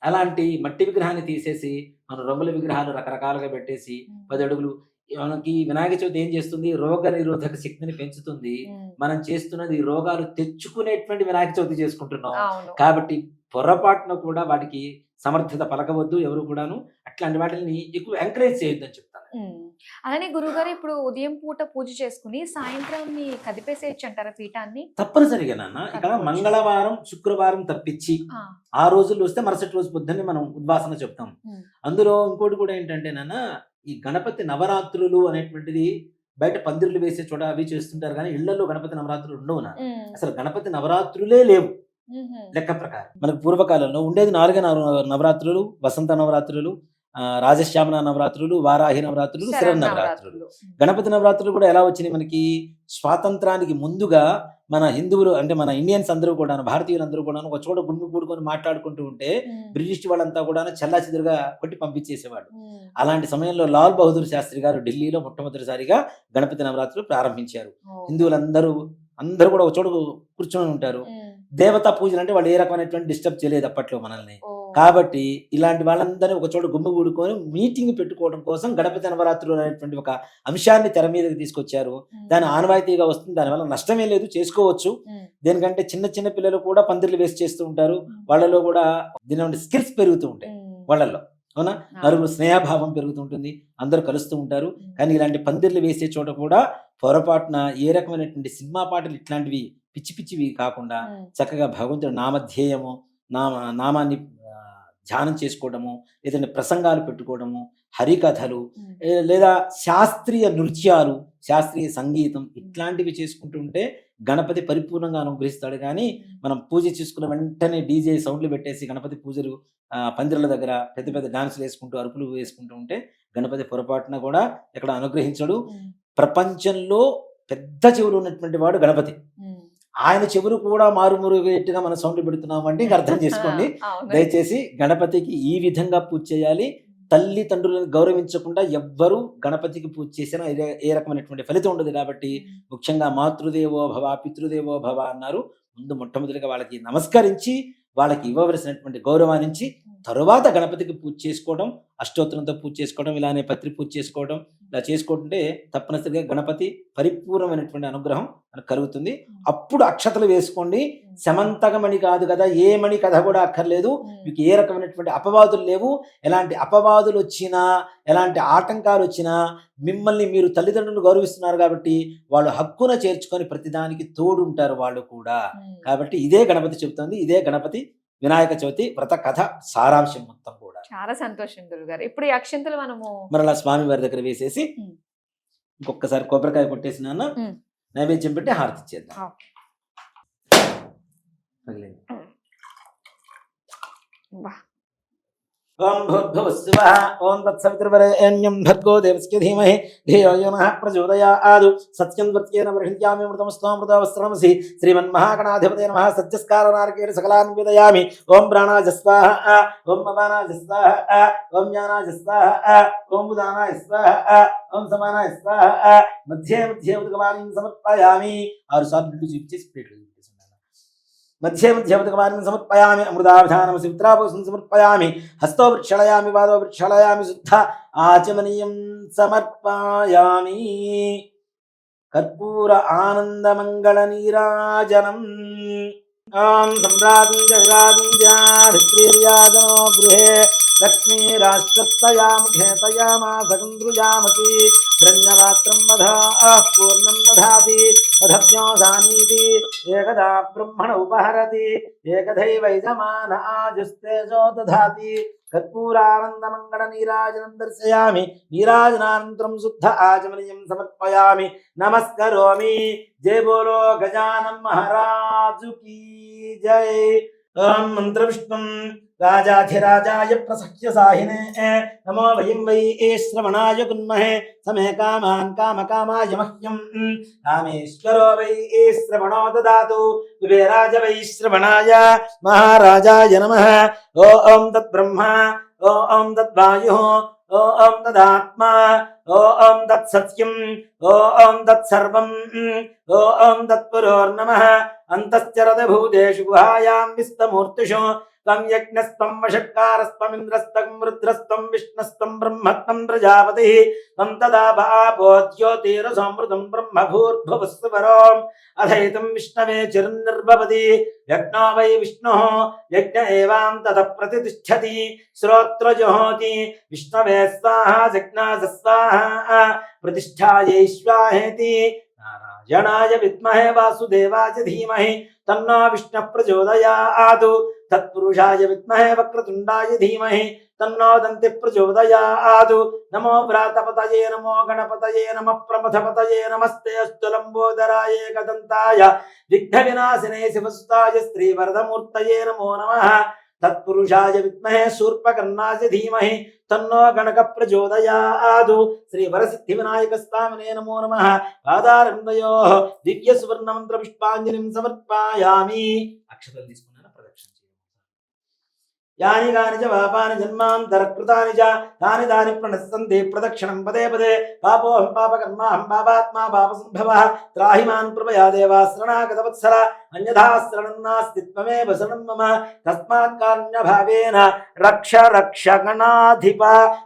అలాంటి మట్టి విగ్రహాన్ని తీసేసి మన రంగుల విగ్రహాలు రకరకాలుగా పెట్టేసి 10 అడుగులు మనకి వినాయక చవితి ఏం చేస్తుంది, రోగ నిరోధక శక్తిని పెంచుతుంది. మనం చేస్తున్నది రోగాలు తెచ్చుకునేటువంటి వినాయక చవితి చేసుకుంటున్నాం. కాబట్టి పొరపాటున కూడా వాటికి సమర్థత పలకవద్దు ఎవరు కూడాను. అట్లాంటి వాటిని ఎక్కువ ఎంకరేజ్ చేయొద్దని చెప్తాను. అలానే గురుగారు ఇప్పుడు ఉదయం పూట పూజ చేసుకుని సాయంత్రం కదిపేసేయచ్చు అంటారా పీఠాన్ని? తప్పనిసరిగా నాన్న. ఇక్కడ కట్టుకోవచ్చు. మంగళవారం శుక్రవారం తప్పించి ఆ, ఆ రోజుల్లో వస్తే మరుసటి రోజు పొద్దున్నే మనం ఉద్వాసన చెప్తాం. ఉమ్, అందులో ఇంకోటి కూడా ఏంటంటే నాన్న, ఈ గణపతి నవరాత్రులు అనేటువంటిది బయట పందిర్లు వేసే చోట అవి చేస్తుంటారు, కానీ ఇళ్లలో గణపతి నవరాత్రులు ఉండవు నాన్న. ఉమ్, అసలు గణపతి నవరాత్రులే లేవు ఉమ్, లెక్క ప్రకారం. మనకు పూర్వకాలంలో ఉండేది 4 నవరాత్రులు: వసంత నవరాత్రులు, రాజశ్యామన నవరాత్రులు, వారాహి నవరాత్రులు, శరణ్ నవరాత్రులు. గణపతి నవరాత్రులు కూడా ఎలా వచ్చినాయి మనకి? స్వాతంత్రానికి ముందుగా మన హిందువులు అంటే మన ఇండియన్స్ అందరూ కూడా, భారతీయులందరూ కూడా ఒక చోట గుంపు కూడుకొని మాట్లాడుకుంటూ ఉంటే ఉమ్, బ్రిటిష్ వాళ్ళంతా కూడా చెల్లాచెదురుగా కొట్టి పంపించేసేవాడు. ఉమ్, అలాంటి సమయంలో లాల్ బహదూర్ శాస్త్రి గారు ఢిల్లీలో మొట్టమొదటిసారిగా గణపతి నవరాత్రులు ప్రారంభించారు. ఓ, హిందువులందరూ కూడా ఒక చోట కూర్చొని ఉంటారు. ఉమ్, దేవతా పూజలు అంటే వాళ్ళు ఏ రకమైనటువంటి డిస్టర్బ్ చేయలేదు అప్పట్లో మనల్ని. ఓ, కాబట్టి ఇలాంటి వాళ్ళందరినీ ఒక చోట గుమ్మి కూడుకొని మీటింగ్ పెట్టుకోవడం కోసం గణపతి నవరాత్రులు అనేటువంటి ఒక అంశాన్ని తెర మీదకి తీసుకొచ్చారు. ఉమ్, దాని ఆనవాయితీగా వస్తుంది, దానివల్ల నష్టమే లేదు, చేసుకోవచ్చు. ఉమ్, దేనికంటే చిన్న చిన్న పిల్లలు కూడా పందిర్లు వేసి చేస్తూ ఉంటారు. వాళ్ళలో కూడా దీని స్కిల్స్ పెరుగుతూ ఉంటాయి ఉమ్, వాళ్ళల్లో, అవునా? నలుగురు స్నేహభావం పెరుగుతుంటుంది, అందరూ కలుస్తూ ఉంటారు. ఉమ్, కానీ ఇలాంటి పందిర్లు వేసే చోట కూడా పొరపాటున ఏ రకమైనటువంటి సినిమా పాటలు ఇట్లాంటివి పిచ్చి పిచ్చివి కాకుండా ఉమ్, చక్కగా భగవంతుడి నామధ్యేయము, నామాన్ని ధ్యానం చేసుకోవడము, లేదంటే ప్రసంగాలు పెట్టుకోవడము, హరికథలు, ఉమ్, లేదా శాస్త్రీయ నృత్యాలు, శాస్త్రీయ సంగీతం ఇట్లాంటివి చేసుకుంటూ ఉంటే గణపతి పరిపూర్ణంగా అనుగ్రహిస్తాడు. కానీ మనం పూజ చేసుకున్న వెంటనే డీజే సౌండ్లు పెట్టేసి గణపతి పూజలు పందిర్ల దగ్గర పెద్ద పెద్ద డాన్సులు వేసుకుంటూ అరుపులు వేసుకుంటూ ఉంటే గణపతి పొరపాటున కూడా ఎక్కడ అనుగ్రహించడు. ఉమ్, ప్రపంచంలో పెద్ద చెవులు ఉన్నటువంటి వాడు గణపతి. ఉమ్. ఆయన చెవులు కూడా మారుమూరుగట్టుగా మనం సౌండ్ పెడుతున్నాం అంటే ఇంకా అర్థం చేసుకోండి. అవును. దయచేసి గణపతికి ఈ విధంగా పూజ చేయాలి. తల్లిదండ్రులను గౌరవించకుండా ఎవ్వరూ గణపతికి పూజ చేసినా ఏ రకమైనటువంటి ఫలితం ఉండదు. కాబట్టి ముఖ్యంగా మాతృదేవో భవ, పితృదేవో భవ అన్నారు. ముందు మొట్టమొదటిగా వాళ్ళకి నమస్కరించి వాళ్ళకి ఇవ్వవలసినటువంటి గౌరవానికి తరువాత గణపతికి పూజ చేసుకోవడం, అష్టోత్తరంతో పూజ చేసుకోవడం, ఇలానే పత్రి పూజ చేసుకోవడం, ఇలా చేసుకుంటే తప్పనిసరిగా గణపతి పరిపూర్ణమైనటువంటి అనుగ్రహం మనకు కలుగుతుంది. అప్పుడు అక్షతలు వేసుకోండి. సమంతకమణి కాదు కదా, ఏ మణి కథ కూడా అక్కర్లేదు. మీకు ఏ రకమైనటువంటి అపవాదులు లేవు. ఎలాంటి అపవాదులు వచ్చినా, ఎలాంటి ఆటంకాలు వచ్చినా మిమ్మల్ని మీరు తల్లిదండ్రులు గౌరవిస్తున్నారు కాబట్టి వాళ్ళు హక్కున చేర్చుకొని ప్రతిదానికి తోడుంటారు వాళ్ళు కూడా. కాబట్టి ఇదే గణపతి చెబుతుంది, ఇదే గణపతి వినాయక చవితి వ్రత కథ సారాంశం మొత్తం కూడా. చాలా సంతోషం గురుగారు. ఇప్పుడు ఈ అక్షంతలు మనము మరలా స్వామి వారి దగ్గర వేసేసి ఇంకొకసారి కొబ్బరికాయ కొట్టేసి నాన్న నైవేద్యం పెట్టి హారతి ఇచ్చేద్దాం. వా. ఓం భూర్భువస్సువః ఓం తత్సవితుర్వరేణ్యం భర్గో దేవస్య ధీమహి ధియో యో నః ప్రచోదయాత్. సత్యం వర్త్యేన బృహ్ణ్యామి అమృతమస్తమృతవస్త్రమసి. శ్రీమన్మహాగణాధిపతయే నమః. సత్యస్కారనారకేణ సకలాన్ విదయామి. ఓం ప్రాణాయ స్వాహ, ఓం అపానాయ స్వాహ, ఓం జ్ఞానాయ స్వాహ, ఓం ఉదానాయ స్వాహ, ఓం సమానాయ స్వాహ. మధ్యే మధ్యే ఉదకవాణిం సమర్పయామి. 6 సార్లు బిడ్డు చూపించేసి ప్లేట్లు మధ్యే మధ్యవతకమానం సమర్పయామి. అమృతాభిధానం సిత్రాభూషం సమర్పయామి. హస్తో వృక్షళయామి, పాదో వృక్షళయామి, శుద్ధ ఆచమనీయం సమర్పయామి. కర్పూర ఆనందమంగళ నీరాజనం. ఓం సంరాజంజాభిత్రీర్యాజనో గృహే లక్ష్మీ రాష్ట్రస్తయా ముఖే తయామాసకంద్రుజామసి. ధన్యవాత్రం వధా పూర్ణం దధాతి వధవ్యోసానీతి. ఏకదా బ్రహ్మణ ఉపహరతి ఏకదైవైజమాన ఆజుస్తేజో దధాతి. కర్పూరానందమంగళ నీరాజనం దర్శయామి. నీరాజనానంతరం శుద్ధ ఆచమనీయం సమర్పయామి. నమస్కరోమి. జయ బోలో గజానన్ మహారాజు కీ జై. ఓం మంత్ర విష్ణుం రాజాధిరాజాయ ప్రసఖ్య సాహినే నమో వయం వై శ్రవణాయ గున్మహే. సమే కామాన్ కామకామాయ మహ్యం. కామేశ్వరో వై శ్రవణో దదాతు. కుబేరాజ వై శ్రవణాయ మహారాజాయ నమః. ఓం తద్బ్రహ్మ, ఓం తద్వాయు, ఓం తదాత్మా, ఓం తత్సత్యం, ఓం తత్సర్వం, ఓం తత్పురోర్నమః. అంతశ్చరద భూతేషు గుహాయాం విస్తమూర్తిషు. త్వం యజ్ఞస్త్వం వషట్కారస్త్వమింద్రస్త్వం రుద్రస్త్వం విష్ణుస్త్వం బ్రహ్మత్వం ప్రజాపతిః. త్వం తదా భాపో జ్యోతిరసమృతం బ్రహ్మ భూర్భువస్సువరోం. అధైతం విష్ణవే చిరుర్నిర్భవతి. యజ్ఞో వై విష్ణుః యజ్ఞ ఏవాం తతః ప్రతిష్ఠతి. శ్రోత్రజోతి విష్ణవే స్వాహా. జజ్ఞాస స్వాహా. ప్రతిష్ఠాయై స్వాహేతి నారాయణాయ విద్మహే వాసుదేవాయ ధీమహి తన్నో విష్ణు ప్రచోదయాత్ తత్పురుషాయ విద్మహే వక్రతుండాయ ధీమహి తన్నో దంతి ప్రచోదయాత్ నమో వ్రాతపతయే నమో గణపతయే నమః ప్రమథపతయే నమస్తే అస్తు లంబోదరాయ ఏకదంతాయ విఘ్న వినాశినే శివసుతాయ శ్రీవరదమూర్తయే నమో నమః తత్పురుషాయ విద్మహే శూర్పకర్ణాయ ధీమహి తన్నో గణక ప్రచోదయాత్ శ్రీ వరసిద్ధి వినాయక స్వామినే నమో నమః పాదారంభయో దివ్య సువర్ణ మంత్ర పుష్పాంజలిం సమర్పయామి. అక్షతలు తీసుకున్నాను, ప్రదక్షిణ చేయండి. యాని కాని చ పాపాని జన్మాంతరకృతాని చ తాని తాని ప్రణశ్యంతి ప్రదక్షిణం పదే పదే. పాపోహం పాపకర్మాహం పాపాత్మా పాపసంభవః త్రాహి మాం కృపయా దేవా శరణాగత వత్సల అన్యథా శరణం నాస్తి త్వమేవ శరణం మమ తస్మాత్ కారుణ్యభావేన రక్ష రక్ష గణాధిప.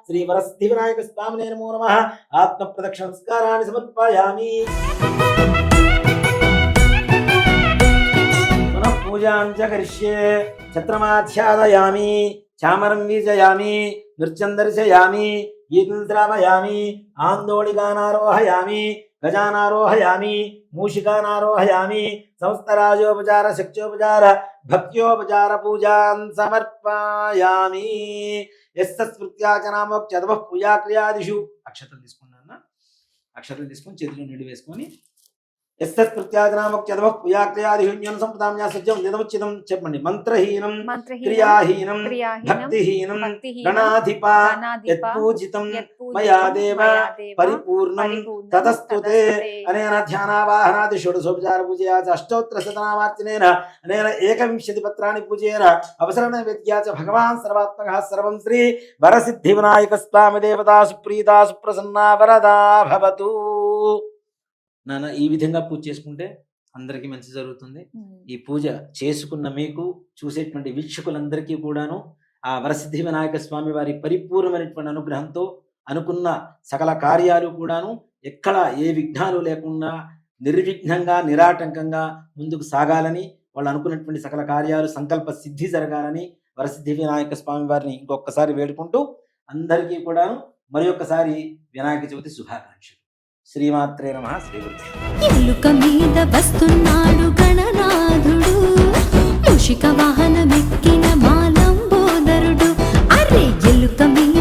శ్రీ వరసిద్ధి వినాయక స్వామినే నమో నమః. ఆత్మ ప్రదక్షిణ నమస్కారాన్ని సమర్పయామి. పునః పూజాం చ కరిష్యే. ఛత్రమాధ్యాదయామి, చామరం వీజయామి, నృత్యం దర్శయామి, గీతం శ్రావయామి, ఆందోళికానారోహయామి, గజానారోహయామి, మూషికానారోహయామి. సంస్థరాజోపచార శక్త్యోపచార భక్త్యోపచార పూజాన్ సమర్పయామి. యస్మృత్యాచనామోక్త్యదవ పూజాక్రియాదిషు. అక్షతలు తీసుకున్నా, అక్షతలు తీసుకొని చేతిలో నీళ్ళు వేసుకొని యస్మృత్యాచనామోక్త్యదవ పూజాక్రియాదిషు సంపదామ్యా సత్యం నిదముచితం చెప్పండి. మంత్రహీనం క్రియాహీనం భక్తిహీనం గణాధిప యత్పూజితం మయా దేవ పరిపూర్ణం తతస్తుతే. అనేన ధ్యానావాహనాది షోడశోపచార పూజయా చ అష్టోత్తర శతనామార్చనేన అనేన ఏకవింశతి పత్రాన్ని పూజయేన అవసరణ వేద్యా చ భగవాన్ సర్వాత్మకః సర్వం శ్రీ వరసిద్ధి వినాయక స్వామి దేవతా సుప్రీతా సుప్రసన్నా వరదా భవతు. నాన్న ఈ విధంగా పూజ చేసుకుంటే అందరికీ మంచి జరుగుతుంది. ఈ పూజ చేసుకున్న మీకు, చూసేటువంటి వీక్షకులందరికీ కూడాను ఆ వరసిద్ధి వినాయక స్వామి వారి పరిపూర్ణమైనటువంటి అనుగ్రహంతో అనుకున్న సకల కార్యాలు కూడాను ఎక్కడ ఏ విఘ్నాలు లేకుండా నిర్విఘ్నంగా నిరాటంకంగా ముందుకు సాగాలని, వాళ్ళు అనుకున్నటువంటి సకల కార్యాలు సంకల్ప సిద్ధి జరగాలని వరసిద్ధి వినాయక స్వామి వారిని ఇంకొకసారి వేడుకుంటూ అందరికీ కూడాను మరి ఒక్కసారి వినాయక చవితి శుభాకాంక్షలు. శ్రీమాత్రే నమః. ఎలుక మీద వస్తున్నాడు గణనాథుడు, మూషిక వాహనమెక్కిన మాలంబోదరుడు. అరే ఎలుక మీద